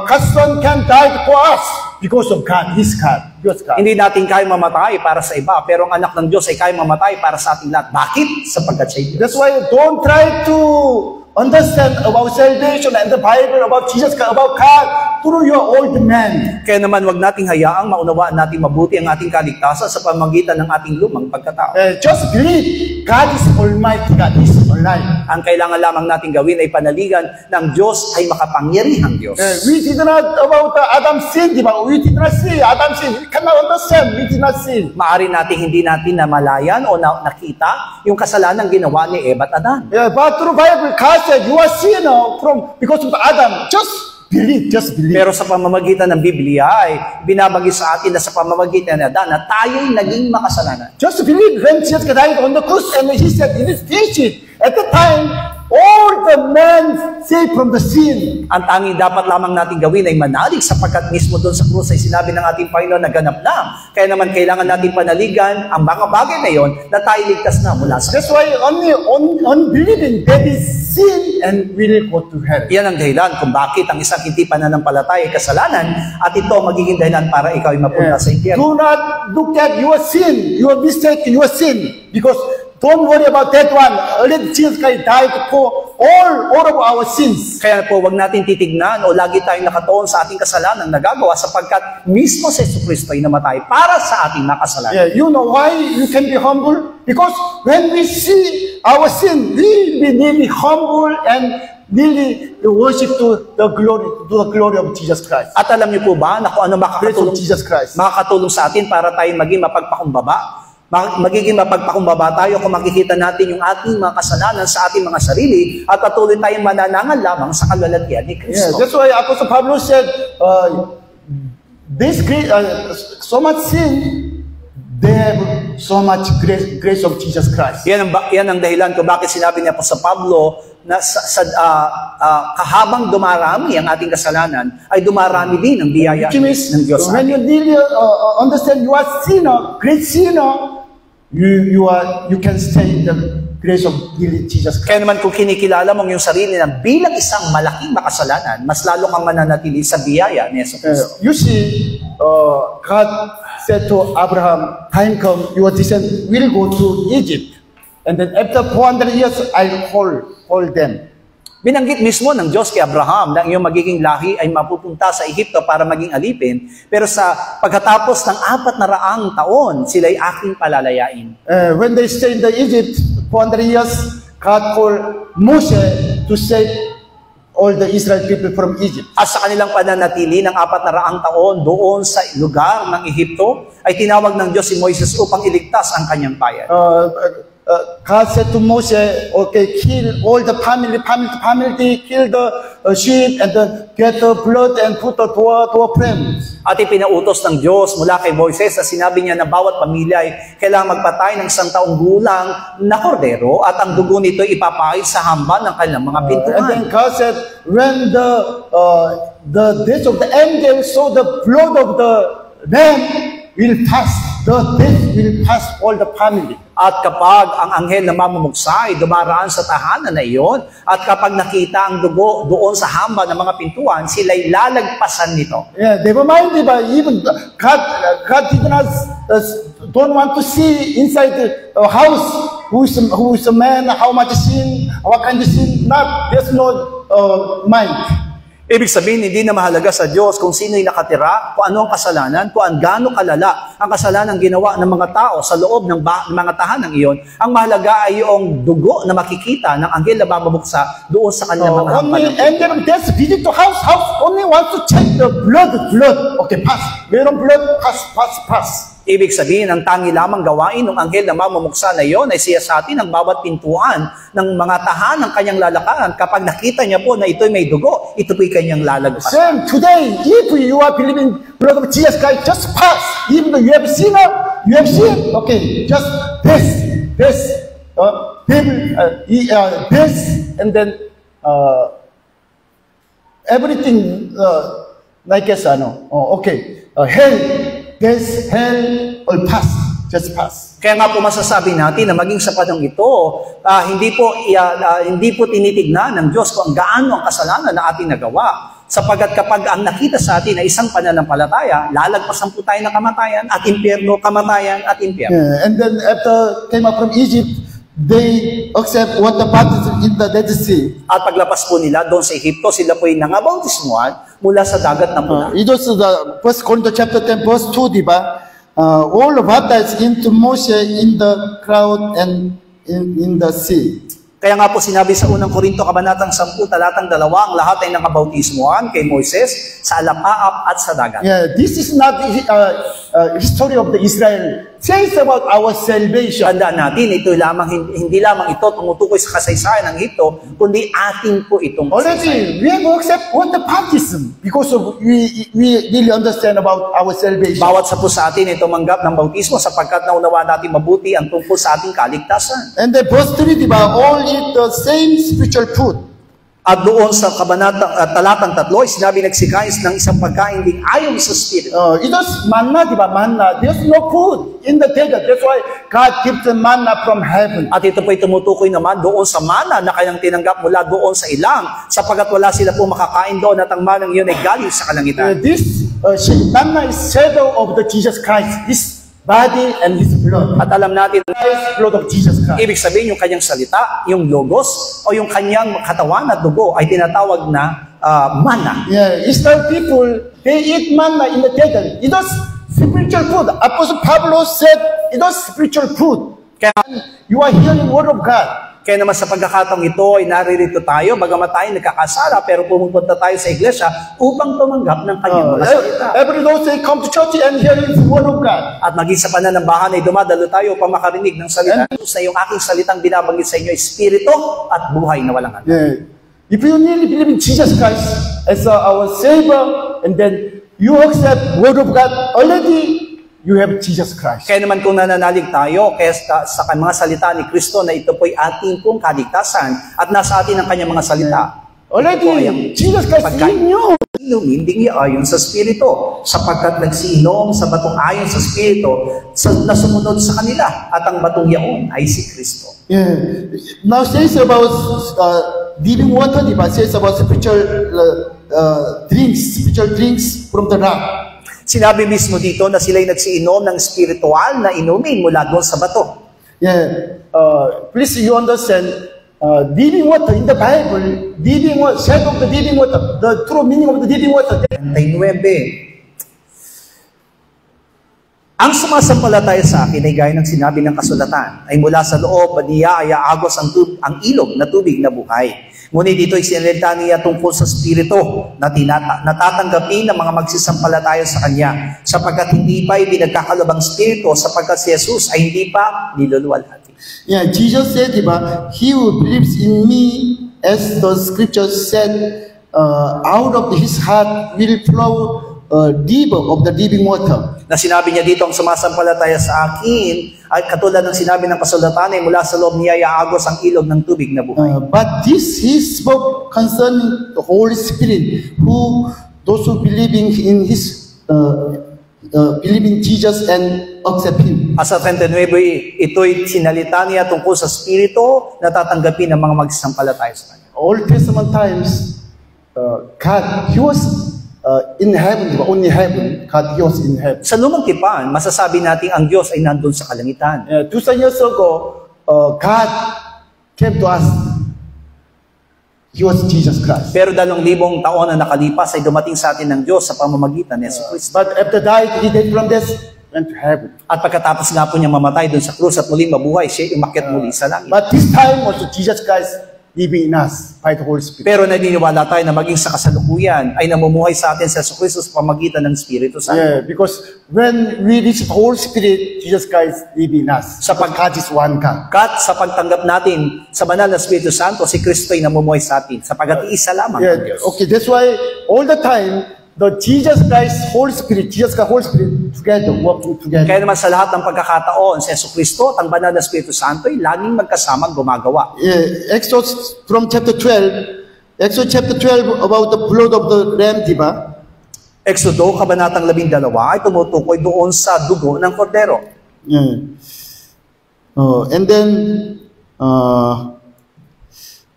God's Son can die for us because of God, His God. Hindi natin kaya mamatay para sa iba, pero ang anak ng Diyos ay kaya mamatay para sa ating lahat. Bakit? Sapagkat siya Diyos. That's why don't try to understand about salvation and the Bible, about Jesus, about God, through your old man. Kaya naman wag nating hayaang maunawaan natin mabuti ang ating kaligtasan sa pamamagitan ng ating lumang pagkatao. Just believe God is Almighty, God is alive. Ang kailangan lamang nating gawin ay panaligan ng Diyos ay makapangyarihang Diyos. We did not about Adam's sin, diba? We did not see Adam's sin. We cannot understand. We did not see. Maari nating hindi natin namalayan o nakita yung kasalanan ginawa ni Eva at Adan. Yeah, but through Bible, God said, you are sinner because of Adam. Just believe, just believe. Pero sa pamamagitan ng Biblia ay binabagi sa atin na sa pamamagitan ni Adan na tayo'y naging makasalanan. Just believe when Jesus died on the cross and He said, it is finished. At the time, all the men saved from the sin. Ang tanging dapat lamang natin gawin ay manalig sapagkat mismo doon sa krus ay sinabi ng ating Panginoon na ganap na. Kaya naman kailangan natin panaligan ang mga bagay na yon na tayo ligtas na mula sa. That's why only unbelieving that is sin and will go to hell. Yan ang dahilan kung bakit ang isang hindi pananampalataya ay kasalanan at ito magiging dahilan para ikaw ay mapunta sa impyerno. Do not look at your sin, your mistake, your sin, because don't worry about that one. Already Jesus Christ died for all of our sins. Kaya po, wag natin titignan o lagi tayong nakatuon sa ating kasalanan nagagawa sapagkat mismo si Jesucristo ay namatay para sa ating mga kasalanan. Yeah, you know why you can be humble? Because when we see our sin, we will be really humble and really worship to the glory of Jesus Christ. At alam niyo po ba na kung ano Praise of Jesus Christ. makakatulong sa atin para tayo maging mapagpakumbaba? Magiging mapagpakumbaba tayo kung makikita natin yung ating mga kasalanan sa ating mga sarili at patuloy tayong mananangal lamang sa kaluwalhatian ni Yeah, Kristo. that's why Apostle Pablo said, this great, so much sin, they have so much grace of Jesus Christ. Yan ang dahilan kung bakit sinabi niya po sa Pablo na kahabang dumarami ang ating kasalanan, ay dumarami din ang biyaya Which means, ng Diyos. when you really understand you are sinner, great sinner, you can stay in the grace of Jesus Christ. Kaya naman kung kinikilala mong yung sarili na bilang isang malaking makasalanan, mas lalo kang mananatili sa biyaya ni Yesu Cristo. You see, God said to Abraham, time come, your descendants will go to Egypt. And then after 400 years, I'll call them. Binanggit mismo ng Diyos kay Abraham na iyong magiging lahi ay mapupunta sa Ehipto para maging alipin, pero sa pagkatapos ng 400 taon, sila ay aking palalayain. When they stay in the Egypt 400 years, God called Moses to save all the Israel people from Egypt. At sa kanilang pananatili ng 400 taon doon sa lugar ng Ehipto, ay tinawag ng Diyos si Moises upang iligtas ang kanyang bayan. God said to Moses, okay, kill all the family, kill the sheep, and then get the blood and put the to a frame. At ipinautos ng Diyos mula kay Moises na sinabi niya na bawat pamilya ay kailangan magpatay ng 1 taong gulang na kordero at ang dugo nito ipapahid sa hamban ng kanilang mga And pintuan. then God said, when the death of the angel saw the blood of the lamb will pass, the death will pass all the family. At kapag ang anghel na mamumuksa ay dumaraan sa tahanan na iyon, at kapag nakita ang dugo doon sa hamba ng mga pintuan, sila'y lalagpasan nito. Yeah, never mind, but even God did not don't want to see inside the house who is a man, how much sin, what kind of sin. Not, there's no mind. Ibig sabihin, hindi na mahalaga sa Diyos kung sino'y nakatira, kung ano ang kasalanan, kung ang gaano kalala ang kasalanan ginawa ng mga tao sa loob ng mga tahanang iyon. Ang mahalaga ay yung dugo na makikita ng anghel na mamumuksa doon sa kanilang mga hampan. Only angel of death visit to house only wants to check the blood. Okay, pass. Mayroong blood, pass. Ibig sabihin, ang tangi lamang gawain ng anghel na mamumuksa na iyon ay siya sa atin ang bawat pintuan ng mga tahanang kanyang lalakaran. Kapag nakita niya po na ito'y may dugo, ito po'y kanyang lalagpasan. Same today, if you are believing blood of Jesus Christ, just pass. Even though you have sinned, okay, just this, and then everything like this, okay, hell will pass, just pass. Kaya nga po masasabi natin na maging sa panahon ito, hindi po tinitignan ng Diyos kung gaano ang kasalanan na ating nagawa. Sapagat kapag ang nakita sa atin ay isang pananampalataya, lalagpasan po tayo ng kamatayan at impyerno, kamatayan at impyerno. Yeah, and then after came up from Egypt, they accept what the baptism in the Dead Sea. At paglapas po nila doon sa Ehipto, sila po ay nangabautismuhan mula sa dagat ng Pula. It was the 1 Corinthians chapter 10 verse 2, diba? All baptized into Moses in the crowd and in the sea. Kaya nga po sinabi sa unang Korinto, kabanatang 10, talatang 2, ang lahat ay nangabautismuhan kay Moises sa alapaap at sa dagat. Yeah, this is not history of the Israel says about our salvation. Tandaan natin, ito lamang, hindi lamang ito tumutukoy sa kasaysayan ng Egipto, kundi atin po itong kasaysayan. Already, we have accepted what the baptism because of we really understand about our salvation. Bawat sa po sa atin ay tumanggap ng bautismo sapagkat naunawa natin mabuti ang tungkol sa ating kaligtasan. And the verse 3, diba, all eat the same spiritual food. At doon sa talatang 3, sinabi nagsikayos ng isang pagkain din ayon sa Espiritu. It was manna, diba, manna. There's no food in the desert. That's why God gives the manna from heaven. At ito po ay tumutukoy naman doon sa mana na kanyang tinanggap mula doon sa ilang sapagkat wala sila po makakain doon at ang manang yun ay galing sa kalangitan. This manna is shadow of the Jesus Christ. His body and His blood. At alam natin, Blood of Jesus Christ. ibig sabihin yung kanyang salita, yung logos, o yung kanyang katawan at dugo ay tinatawag na mana. Yeah, Israel people, they eat manna in the desert. It was spiritual food. Apostle Pablo said it was spiritual food. Kaya, You are hearing word of God. kaya naman sa pagkakataong ito ay naririto tayo, bagamat tayo nagkakasala, pero pumupunta tayo sa iglesia upang tumanggap ng kanyang mga salita. Every day they come to church and hearing the word of God. At maging sa pananambahan ay dumadalo tayo upang makarinig ng salita. Sa yung aking salitang binabanggit sa inyo, espiritu at buhay na walang hanggan. Yeah. If you really believe in Jesus Christ as our Savior, and then you accept word of God, already you have Jesus Christ. Kaya naman kung nananalig tayo kaya sa mga salita ni Kristo na ito po'y ating pong kaligtasan at nasa atin ang kanyang mga salita. Already, Jesus Christ in you. Inumin din niya ayon sa Espiritu sapagkat nagsiinom sa batong ayon sa Espiritu na sumunod sa kanila at ang batong yaon ay si Kristo. Yeah. Now says about living water, diba? Says about spiritual drinks from the rock. Sinabi mismo dito na sila'y nagsiinom ng spiritual na inumin mula doon sa bato. Yeah. Please you understand, living water in the Bible, living water, shadow of the living water, the true meaning of the living water. 39. Ang sumasampalataya sa akin ay gaya ng sinabi ng kasulatan, ay mula sa loob niya ay aagos ang ilog na tubig na buhay. Ngunit dito ay sinalita niya tungkol sa Espiritu na natatanggapin ng mga magsisampalataya sa Kanya sapagkat hindi pa ibinagkakalabang Espiritu sapagkat si Jesus ay hindi pa niluluwalhati. Yeah, Jesus said, diba, he who believes in me, as the scripture said, out of his heart will flow river of the living water. Na sinabi niya dito, ang sumasampalataya sa akin, at katulad ng sinabi ng kasulatan ay mula sa loob niya iaagos ang ilog ng tubig na buhay. But this he spoke concerning the Holy Spirit, who those who believing in his believe in Jesus and accept him. At sa 39, ito'y sinalita niya tungkol sa Espiritu na tatanggapin ng mga magsasampalataya sa Kanya. Old Testament times, God, He was in heaven, only heaven, God, He was in heaven. Sa lumang tipan, masasabi natin ang Diyos ay nandun sa kalangitan. 2,000 years ago, God came to us. He was Jesus Christ. Pero 2,000 taon na nakalipas ay dumating sa atin ng Diyos sa pamamagitan ni Jesus Cristo. But after He died from death, went to heaven. At pagkatapos nga po niya mamatay doon sa krus at muling mabuhay, siya umakyat muli sa langit. But this time also Jesus Christ living in us by the Holy Spirit. Pero naniniwala tayo na maging sa kasalukuyan ay namumuhay sa atin sa Jesus Cristo sa pamagitan ng Espiritu Santo. Yeah, because when we reach the Holy Spirit, Jesus Christ live in us. Sapagkat God is one God. Kat sa pagtanggap natin sa banal na Espiritu Santo, si Kristo ay namumuhay sa atin sapagkat isa lamang ang Diyos. Okay, that's why all the time, the Jesus Christ, Holy Spirit, Jesus Christ, Holy Spirit, together, working together. Kaya naman sa lahat ng pagkakataon, si Jesus Kristo at ang banal na Espiritu Santo ay laging magkasamang gumagawa. Yeah, Exodus from chapter 12, Exodus chapter 12 about the blood of the lamb, diba? Exodo, kabanatang 12 ay tumutukoy doon sa dugo ng kordero. Yeah. And then,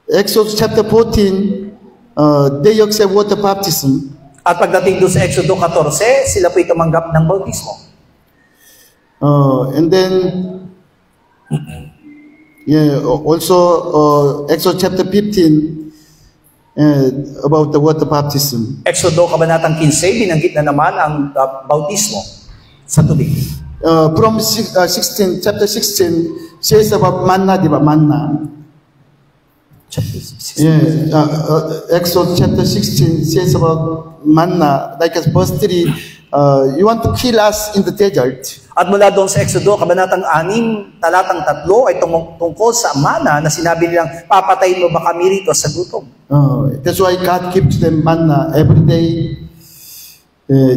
Exodus chapter 14, they accept water baptism. At pagdating doon sa Exodo 14, sila po'y tumanggap ng bautismo. And then, yeah, also Exodus chapter 15 about the water baptism. Exodo kabanatang 15, binanggit na naman ang bautismo sa tubig. From chapter 16 says about manna, diba? Manna. Chapter 16. Yeah, Exodus chapter 16 says about manna, like as verse 3, you want to kill us in the desert. At mula doon sa Exodo, kabanatang 6, talatang 3 ay tungkol sa mana na sinabi nilang, papatayin mo ba kami rito sa gutom? That's why God gives them manna every day.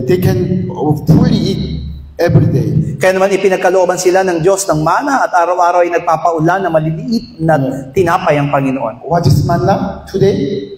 They can fully eat every day. Kaya naman ipinagkalooban sila ng Diyos ng mana at araw-araw ay nagpapaulan na maliliit na tinapay ang Panginoon. What is manna today?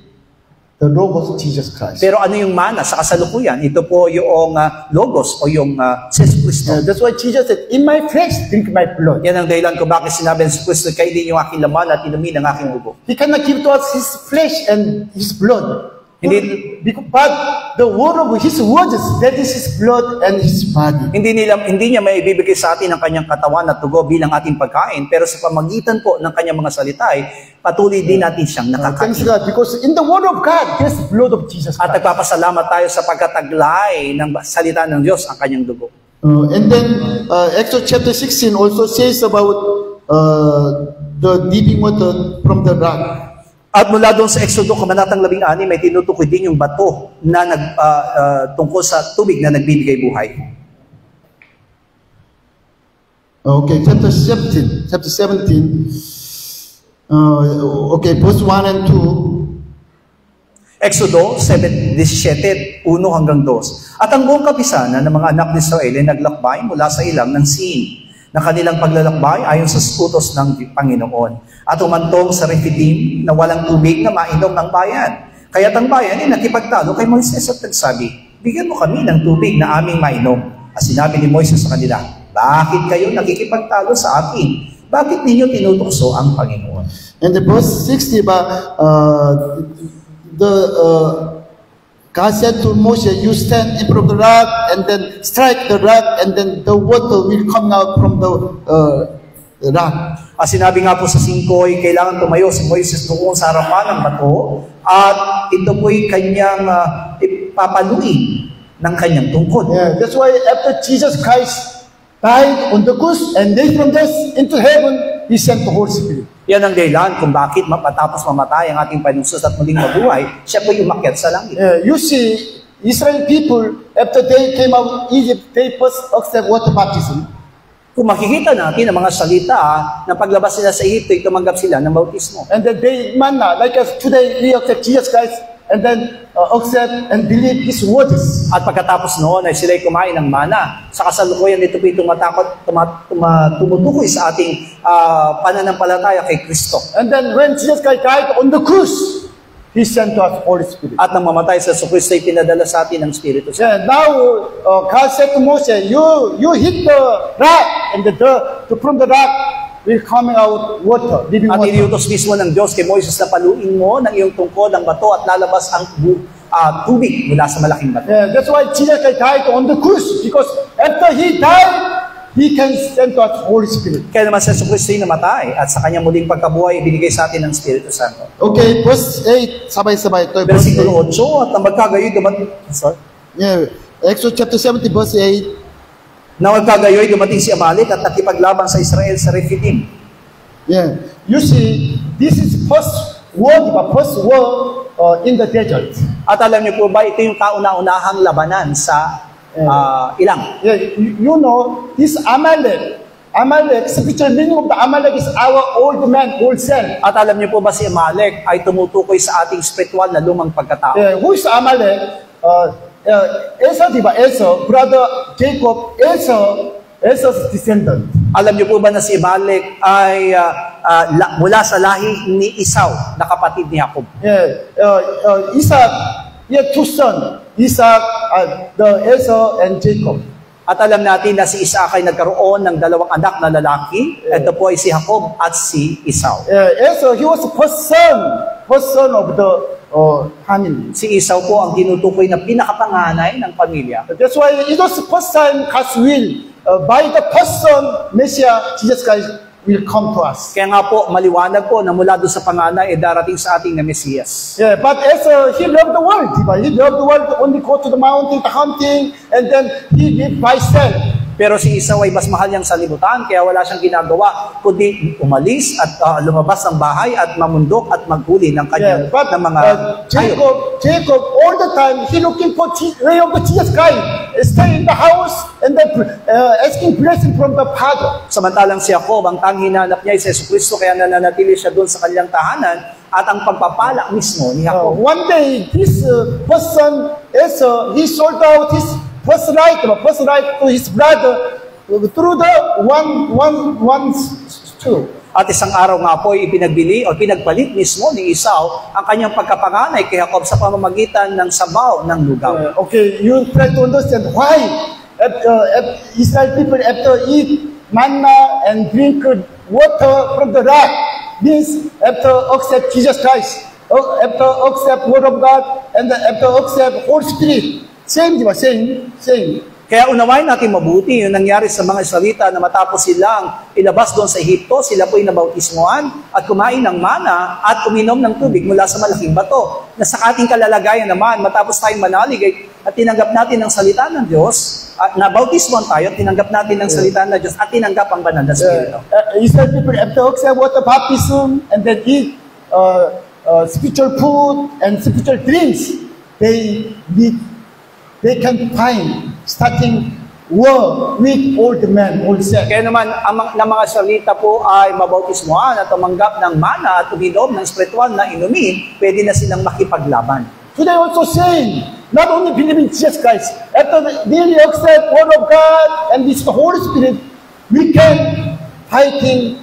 The Logos Jesus Christ. Pero ano yung mana sa kasalukuyan? Ito po yung Logos o yung Jesus Cristo. That's why Jesus said, in my flesh, drink my blood. Yan ang dahilan kung bakit sinabi ng Jesus Cristo, kainin yung aking laman at inumin ang aking dugo. He cannot give to us His flesh and His blood. Hindi, But the word of His words, that is His blood and His body. hindi niya may ibibigay sa atin ang kanyang katawan at dugo bilang ating pagkain, pero sa pamagitan po ng kanyang mga salita ay patuloy din natin siyang nakakain. Thanks God, because in the word of God, there's the blood of Jesus At Christ. nagpapasalamat tayo sa pagkataglay ng salita ng Diyos ang kanyang dugo. And then Exodus chapter 16 also says about the living water from the rock. At mula doon sa Exodo, kabanatang 16, may tinutukoy din yung bato na tungkol sa tubig na nagbibigay buhay. Okay, chapter 17. Okay, verse 1 and 2. Exodo 17, 1 hanggang 2. At ang buong kapisanan ng mga anak ni Israel ay naglakbay mula sa ilang ng Sin, na kanilang paglalakbay ayon sa utos ng Panginoon, at umantong sa Refidim na walang tubig na mainom ng bayan. Kaya't ang bayan ay nakipagtalo kay Moises at nagsabi, bigyan mo kami ng tubig na aming mainom. At sinabi ni Moises sa kanila, bakit kayo nakikipagtalo sa akin? Bakit ninyo tinutukso ang Panginoon? And the verse 60, God said to Moses, you stand in front of the rock and then strike the rock and then the water will come out from the rock. Sinabi nga po sa 5, kailangan tumayo si Moises doon sa harapan ng bato at ito po'y kanyang papaluin ng kanyang tungkod. Yeah, that's why after Jesus Christ died on the cross and raised from death into heaven, He sent the Holy Spirit. Yan ang dahilan kung bakit matapos mamatay ang ating Panginoon at muling mabuhay, siya po umakyat sa langit. You see, Israel people, after they came out of Egypt, they first accept water baptism. Kung makikita natin ang mga salita na paglabas nila sa Egypto, tumanggap sila ng bautismo. And then they manna, like as today we accept Jesus Christ, and then accept and believe His words. At pagkatapos noon ay sila'y kumain ng mana. Sa kasalukuyan ito po'y tumutukoy sa ating pananampalataya kay Kristo. And then when Jesus Christ died on the cross, He sent to us Holy Spirit. At nang mamatay sa Kristo ay pinadala sa atin ng Espiritu Santo. Yeah, now God said to Moses, you hit the rock, and from the rock will coming out water, living At water. iniutos mismo ng Diyos kay Moises na paluin mo ng iyong tungkod ang bato at lalabas ang tubig mula sa malaking bato. Yeah, that's why Jesus Christ died on the cross, because after He died, He can send to us Holy Spirit. Kaya naman sa Kristo ay namatay at sa kanyang muling pagkabuhay binigay sa atin ng Espiritu Santo. Okay, verse 8, sabay-sabay. Ito, verse Versikulo 8, at ang magkagayoy dumating, Yeah, Exodus chapter 70, verse 8. na magkagayoy dumating si Amalek at nakipaglaban sa Israel sa Refidim. Yeah, you see, this is first war in the desert. At alam niyo po ba, ito yung kauna-unahang labanan sa ilang. Yeah, you know, this Amalek, spiritual meaning of the Amalek is our old man, old self. At alam niyo po ba si Amalek ay tumutukoy sa ating spiritual na lumang pagkatao. Yeah, who is Amalek? Esau, diba? Esau, brother Jacob, Esau's descendant. Alam niyo po ba na si Amalek ay mula sa lahi ni Esau, na kapatid ni Jacob. Yeah, Isaac, he had two sons, Isaac, the Esau and Jacob. At alam natin na si Isaac ay nagkaroon ng dalawang anak na lalaki. Ito po ay si Jacob at si Esau. Esau, he was the first son of the family. Si Esau po ang tinutukoy na pinakapanganay ng pamilya. That's why it was the first time God's will, by the person, Messiah, Jesus Christ, will come to us. Kaya nga po, maliwanag po na mula doon sa panganay ay darating sa ating na Mesiyas. Yeah, but Esau, he loved the world. He loved the world, only go to the mountain, the hunting, and then he lived by himself. Pero si Esau ay mas mahal niyang sa libutan, kaya wala siyang ginagawa, kundi umalis at lumabas ng bahay at mamundok at maghuli ng kanyang But ng mga Jacob, all the time, he looking for way of the Jesus Christ, stay in the house and then asking blessing from the Father. Samantalang si Jacob, ang tanging hinanap niya ay si Jesucristo, kaya nananatili siya doon sa kanyang tahanan at ang pagpapala mismo ni Jacob. One day, this person, Esau, he sold out his first right to his brother through the one stew. At isang araw nga po, ipinagbili o pinagpalit mismo ni Esau ang kanyang pagkapanganay kay Jacob sa pamamagitan ng sabaw ng lugaw. Okay, you try to understand why Israel people after eat manna and drink water from the rock means after accept Jesus Christ, after accept Word of God, and after accept Holy Spirit. Same. Kaya unawain natin mabuti yung nangyari sa mga Israelita na matapos silang ilabas doon sa Ehipto, sila po'y nabautismoan at kumain ng mana at uminom ng tubig mula sa malaking bato. Na sa ating kalalagayan naman, matapos tayong manalig at tinanggap natin ang salita ng Diyos, at nabautismoan tayo at tinanggap natin ang salita ng Diyos at tinanggap ang banal na Espiritu. Israel people after accept water baptism and then eat spiritual food and spiritual drinks, they can find starting war with old men, old self. Kaya naman, ang mga Israelita po ay mabautismoan at tumanggap ng mana at uminom ng spiritual na inumin, pwede na silang makipaglaban. Today also saying, not only believe in Jesus Christ, after really accept Word of God and this Holy Spirit, we can fighting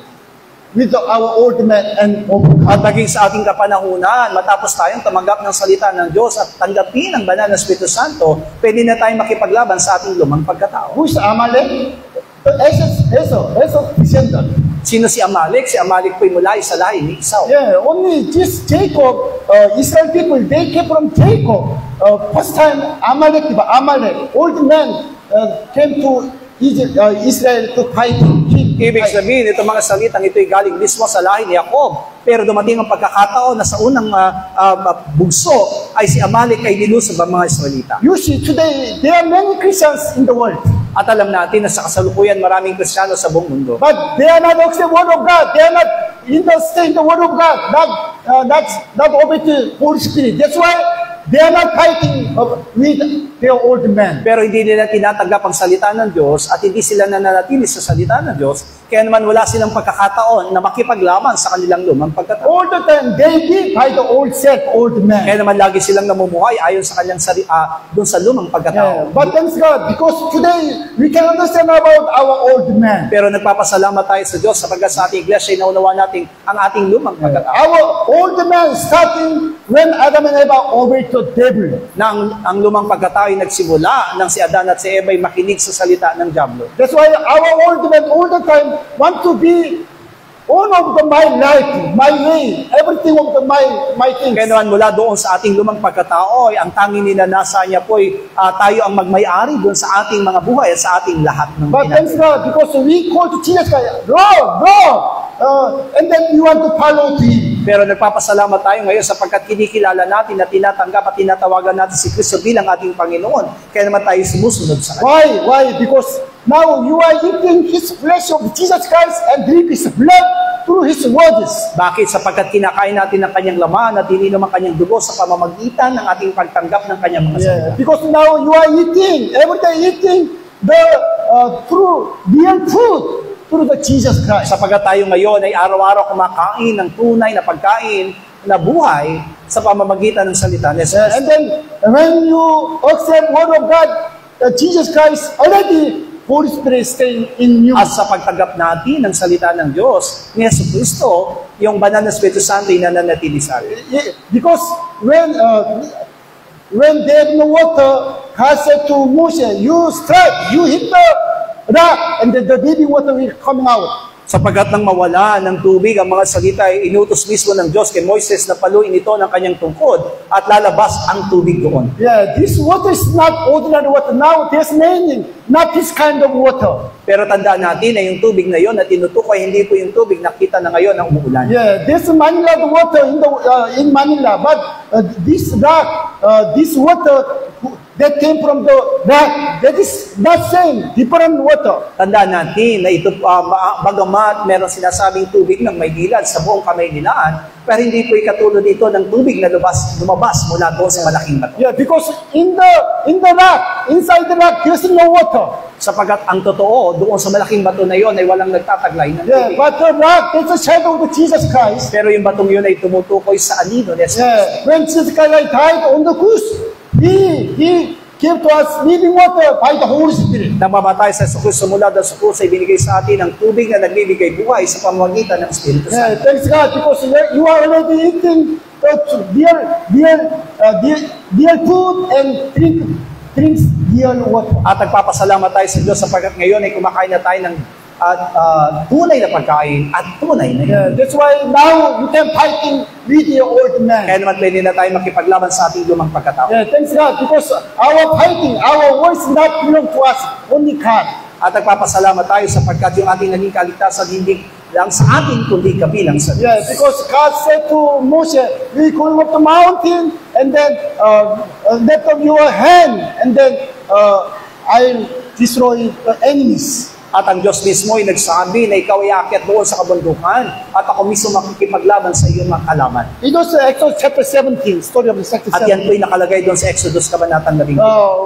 with our old men and overcome. At naging sa ating kapanahunan, matapos tayong tumanggap ng salita ng Diyos at tanggapin ang banal na Espiritu Santo, pwede na tayong makipaglaban sa ating lumang pagkatao. Who is Amalek? Esau descendant. Sino si Amalek? Si Amalek po'y mula sa lahi ni Esau. Yeah, only this Jacob, Israel people, they came from Jacob. First time, Amalek, old man came to Israel to fight. Ibig sabihin, itong mga salitang ito'y galing mismo sa lahi ni Jacob. Pero dumating ang pagkakataon na sa unang bugso ay si Amalek ay nilusob ang mga Israelita. You see, today, there are many Christians in the world. At alam natin na sa kasalukuyan maraming Kristiyano sa buong mundo. But they are not accept Word of God. They are not stay in the Word of God. Not obey the Holy Spirit. That's why they are not fighting with their old men. Pero hindi nila tinatanggap ang salita ng Diyos at hindi sila nananatili sa salita ng Diyos. Kaya naman wala silang pagkakataon na makipaglaban sa kanilang lumang pagkatao. All the time, they live by the old self, old man. Kaya naman lagi silang namumuhay ayon sa kanyang doon sa lumang pagkatao. Yeah. But thanks God, because today, we can understand about our old man. Pero nagpapasalamat tayo sa Diyos sapagkat sa ating iglesia ay naunawa natin ang ating lumang pagkatao. Our old man starting when Adam and Eva obeyed the devil. Na ang lumang pagkatao ay nagsimula nang si Adan at si Eva ay makinig sa salita ng diablo. That's why our old man all the time want to be all of my life, my way, everything of my things. Kaya naman mula doon sa ating lumang pagkatao, ay ang tanging ninanasa niya po ay tayo ang magmay-ari doon sa ating mga buhay at sa ating lahat ng But thanks God, because we call to Jesus Christ, and then you want to follow to Him. Pero nagpapasalamat tayo ngayon sapagkat kinikilala natin na tinatanggap at tinatawagan natin si Kristo bilang ating Panginoon. Kaya naman tayo sumusunod sa Kanya. Why? Because now you are eating His flesh of Jesus Christ and drink His blood through His words. Bakit? Sapagkat kinakain natin ang Kanyang laman at ininom ang Kanyang dugo sa pamamagitan ng ating pagtanggap ng Kanyang mga salita. Because now you are eating, every day eating the true real food through the Jesus Christ. Sapagkat tayo ngayon ay araw-araw kumakain ng tunay na pagkain na buhay sa pamamagitan ng salita ni Jesus. And then when you accept Word of God, Jesus Christ already Holy Spirit stay in you. At sa pagtanggap natin ng salita ng Diyos ni Jesus Kristo, yung banal na Espiritu Santo ay nananatili sa atin. Because when there is no water, God said to Moses, you strike, you hit the rock, and the living water will come out. Sapagkat nang mawala ng tubig, ang mga salita ay inutos mismo ng Diyos kay Moises na paluin ito ng kanyang tungkod at lalabas ang tubig doon. Yeah, this water is not ordinary water. Now there's meaning, not this kind of water. Pero tandaan natin na yung tubig na yon na tinutukoy, hindi po yung tubig na kita na ngayon na umuulan. Yeah, there's Manila the water in Manila, but this rock, this water, that came from the rock, that is not same, different water. Tandaan natin na ito, bagamat meron sinasabing tubig ng may gilad sa buong kamay nilaan, pero hindi po ikatulad ito ng tubig na lumabas mula doon sa malaking bato. Yeah, because in the rock, inside the rock, there's no water. Sapagkat ang totoo, doon sa malaking bato na yon ay walang nagtataglay ng Yeah, tubig. but the rock, that's a shadow of Jesus Christ. Pero yung batong yun ay tumutukoy sa anino ni Jesus. Yeah, when Jesus Christ died on the cross, He gave to us living water by the Holy Spirit. Nang mamatay sa Kristo mula doon sa krus ay binigay sa atin ang tubig na nagbibigay buhay sa pamamagitan ng Espiritu Yeah, Santo. thanks God, because you are already eating dear food and drinks dear water. At nagpapasalamat tayo sa Diyos sapagkat ngayon ay kumakain na tayo ng tunay na pagkain at tunay na Yeah, that's why now you can fighting with your old man. Kaya naman pwede na tayo makipaglaban sa ating lumang pagkatao. Yeah, thanks God, because our fighting, our voice not belong to us, only God. At nagpapasalamat tayo sapagkat yung ating naging kaligtasan hindi lang sa atin kundi kabilang sa Diyos. Yeah, because God said to Moses, "We climb up the mountain, and then lift up your hand, and then I'll destroy the enemies." At ang Diyos mismo ay nagsabi na ikaw ay aakyat doon sa kabundukan at ako mismo makikipaglaban sa iyong mga kalaban. It was Exodus chapter 17, story of the chapter At yan 17. po ay nakalagay doon sa Exodus Kabanatang 12.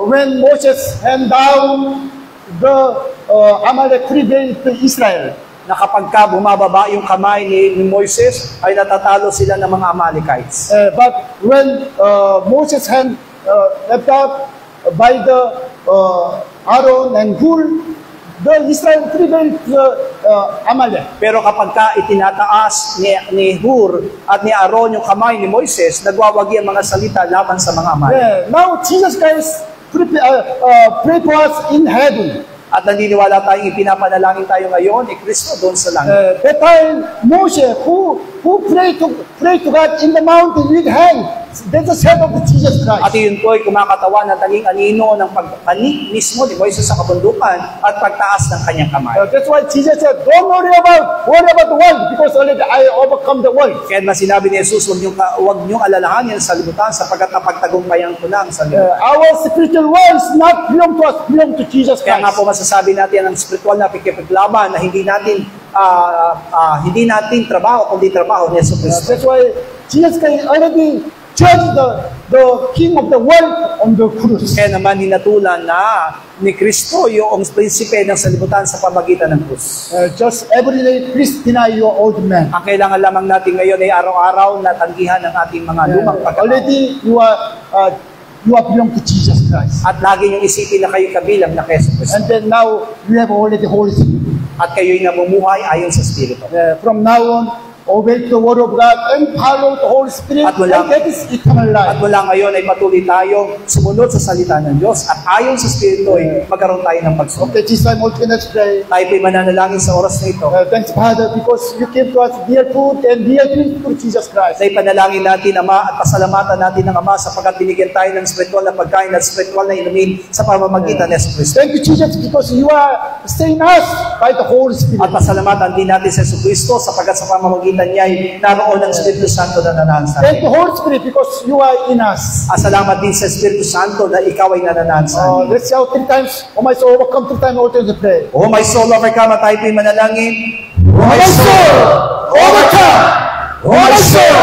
When Moses hand down the Amalek prevailed to Israel. Na kapag ka bumababa yung kamay ni Moises, ay natatalo sila ng mga Amalekites. But when Moses hand left up by the Aaron and Hur, the Israel prevailed Amalek. Pero kapag ka itinataas ni Hur at ni Aaron yung kamay ni Moises, nagwawagi ang mga salita laban sa mga Amalek. Now Jesus Christ pray for us in heaven. At naniniwala tayong ipinapanalangin tayo ngayon ni Kristo doon sa langit. That time Moses who prayed to God in the mountain with hand, that's the shadow of Jesus Christ. At yun po ay kumakatawan ng tanging anino ng pagpanik mismo ni Moises sa kabundukan at pagtaas ng kanyang kamay. That's why Jesus said, "Don't worry about the world, because already I overcome the world." Kaya naman sinabi ni Jesus, huwag niyong alalahanin sa libutan sapagkat napagtagumpayan ko na ang sanlibutan. Our spiritual world is not belong to us, belong to Jesus Kaya nga Christ. po masasabi natin ang spiritual na pikipaglaban na hindi natin trabaho kundi trabaho ni Jesus Kristo. That's why Jesus Christ already judged the king of the world on the cross. Kaya naman hinatulan na ni Kristo yung prinsipe ng sanlibutan sa pamagitan ng krus. Just every day, please deny your old man. Ang kailangan lamang natin ngayon ay araw-araw na tanggihan ng ating mga lumang pagkatao. Already you are belong to Jesus Christ. At lagi niyong isipin na kayo kabilang na kay Jesus Kristo. And then now we have already Holy Spirit. At kayo'y namumuhay ayon sa Espiritu. From now on, obey the word of God and follow the Holy Spirit, At wala- and that is eternal At life. mula ngayon ay patuloy tayong sumunod sa salita ng Diyos at ayon sa Espiritu ay magkaroon tayo ng pagsunod. Okay, this time also let's pray. Tayo po'y mananalangin sa oras na ito. Thanks, Father, because you gave to us dear food and dear drink through Jesus Christ. Tayo panalangin natin, Ama, at pasalamatan natin ng Ama sapagkat binigyan tayo ng spiritual na pagkain at spiritual na inumin sa pamamagitan ng Jesus Kristo. Thank you, Jesus, because you are staying us by the Holy Spirit. At pasalamatan din natin sa Jesus Kristo sapagkat sa pamamagitan niya ay naroon ang Espiritu Santo na nananahan sa Thank atin. you, Holy Spirit, because you are in us. At salamat din sa Espiritu Santo na ikaw ay nananahan sa atin. Let's shout 3 times. Oh, my soul, overcome 3 times, all to pray. Oh my soul, overcome, at tayo po'y manalangin. Oh, my soul, overcome. Oh, my soul,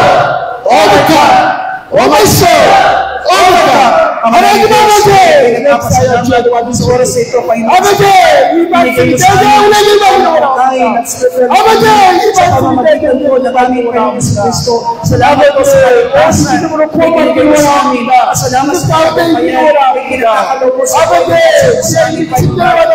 overcome. Oh, my soul, overcome. Ang mga Diyos ay nagpapasalamat sa oras na ito, Panginoon. Binigay mo sa amin ang pagkain at spiritual na inumin sa pamamagitan po ng aming Panginoon sa Kristo. Salamat po sa kaligtasan. Binigay mo sa amin. Salamat sa kapatayan. Pinagkakalaw po sa Panginoon.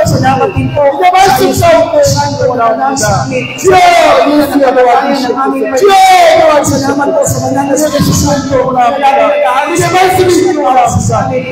Salamat din po sa Espiritu Santo na nananahan sa amin. Pinagkakalawanan ng aming Panginoon. Salamat po sa mananang sa Espiritu Santo na nagkakahalis sa Panginoon sa amin.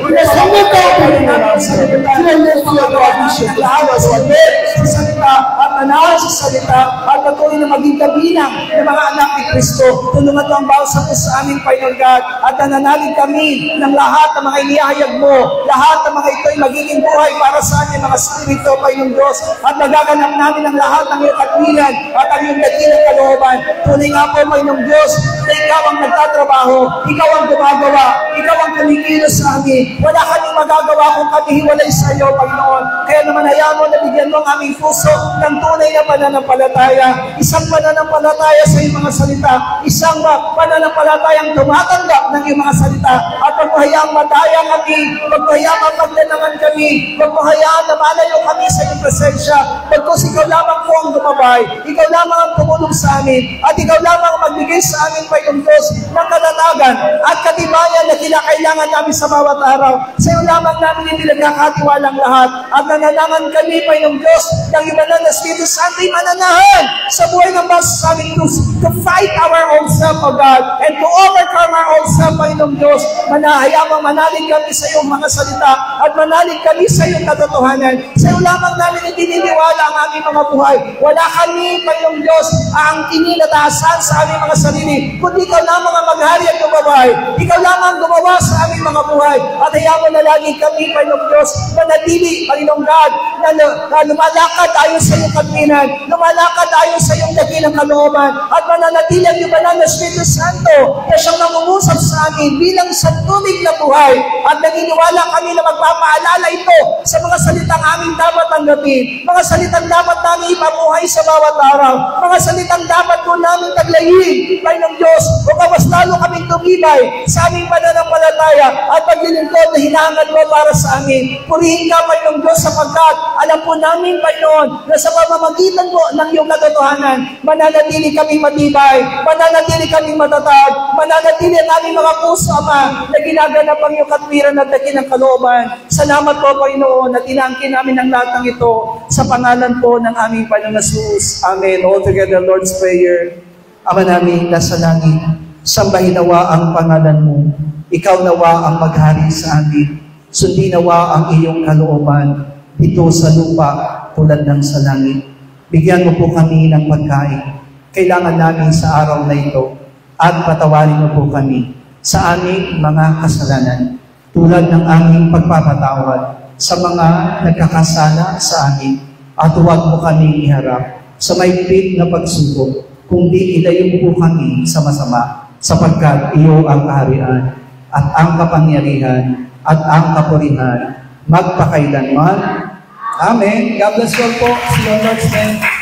sa salita at manahan sa salita at patuloy na maging kabilang ng mga anak ni Kristo. Tulungan mo ang bawat sa amin, Panginoon God, at nananalig kami ng lahat ng mga inihayag mo. Lahat ng mga ito ay magiging buhay para sa aming mga spirito, Panginoon Diyos, at magaganap namin ang lahat ng iyong katwiran at ang iyong dakilang kalooban. Tunay nga po, Panginoon Diyos, na ikaw ang nagtatrabaho, ikaw ang gumagawa, ikaw ang kumikilos sa amin. Wala kaming magagawa kung kami hiwalay sa iyo, Panginoon. Kaya naman hayaan mo na bigyan mo ang aming puso ng tunay na pananampalataya. Isang pananampalataya sa iyong mga salita. Isang pananampalatayang tumatanggap ng iyong mga salita. At huwag mo hayaang madaya kami, huwag mo hayaang magdanangan kami, huwag mo hayaan na malayo kami sa iyong presensya. Pagkos ikaw lamang po ang gumabay, ikaw lamang ang tumulong sa amin, at ikaw lamang ang magbigay sa amin, Panginoon Diyos, ng kalatagan at katibayan na kinakailangan namin sa bawat araw. Sa iyo lamang namin ipinagkakatiwalang lahat, at nananangan kami, Panginoon Diyos, ng iyong banal na Espiritu Santo'y mananahan sa buhay ng bawat sa aming to fight our own self, O God, and to overcome our own self, Panginoon Diyos. Manahayamang manalig kami sa iyong mga salita at manalig kami sa iyong katotohanan. Sa iyo lamang namin itininiwala ang aming mga buhay. Wala kami, Panginoon Diyos, ang ininatasan sa aming mga sarili, kundi ikaw lamang ang maghari at gumabay. Ikaw lamang gumawa sa aming mga buhay. At hayaan mo na lagi kami, Panginoon Diyos, manatili, Panginoon God, na lumalakad ayon sa iyong katwiran, lumalakad ayon sa iyong dakilang kalooban, at mananatili ang iyong banal na Espiritu Santo na siyang nangungusap sa amin bilang santunig na buhay. At naniniwala kami na magpapaalala ito sa mga salitang aming dapat tanggapin, mga salitang dapat namin ipamuhay sa bawat araw, mga salitang dapat po namin taglayin, Panginoong Diyos, o mas lalo kaming tumibay sa aming pananampalataya at paglilingkod na hinahangad mo para sa amin. Purihin ka, Panginoong Diyos, sapagkat alam po namin, Panginoon, na sa pamamagitan po ng iyong katotohanan, mananatili kaming matibay, mananatili kaming matatag, mananatili ang aming mga puso, Ama, na ginaganap ang iyong katwiran at dakilang kalooban. Salamat po, Panginoon, at inaangkin namin ang lahat ng ito sa pangalan po ng aming Panginoon Jesus. Amen. All together, Lord's Prayer. Ama namin nasa langit, sambahin nawa ang pangalan mo. Ikaw nawa ang maghari sa amin. Sundin nawa ang iyong kalooban dito sa lupa tulad ng sa langit. Bigyan mo po kami ng pagkain kailangan namin sa araw na ito, at patawarin mo po kami sa aming mga kasalanan tulad ng aming pagpapatawad sa mga nagkakasala sa amin, at huwag mo kami iharap sa mahigpit na pagsubok, kundi ilayo po kami sa masama, sapagkat iyo ang kaharian at ang kapangyarihan at ang kapurihan magpakailanman. Amen. God bless you all po. See you on Lord's Day.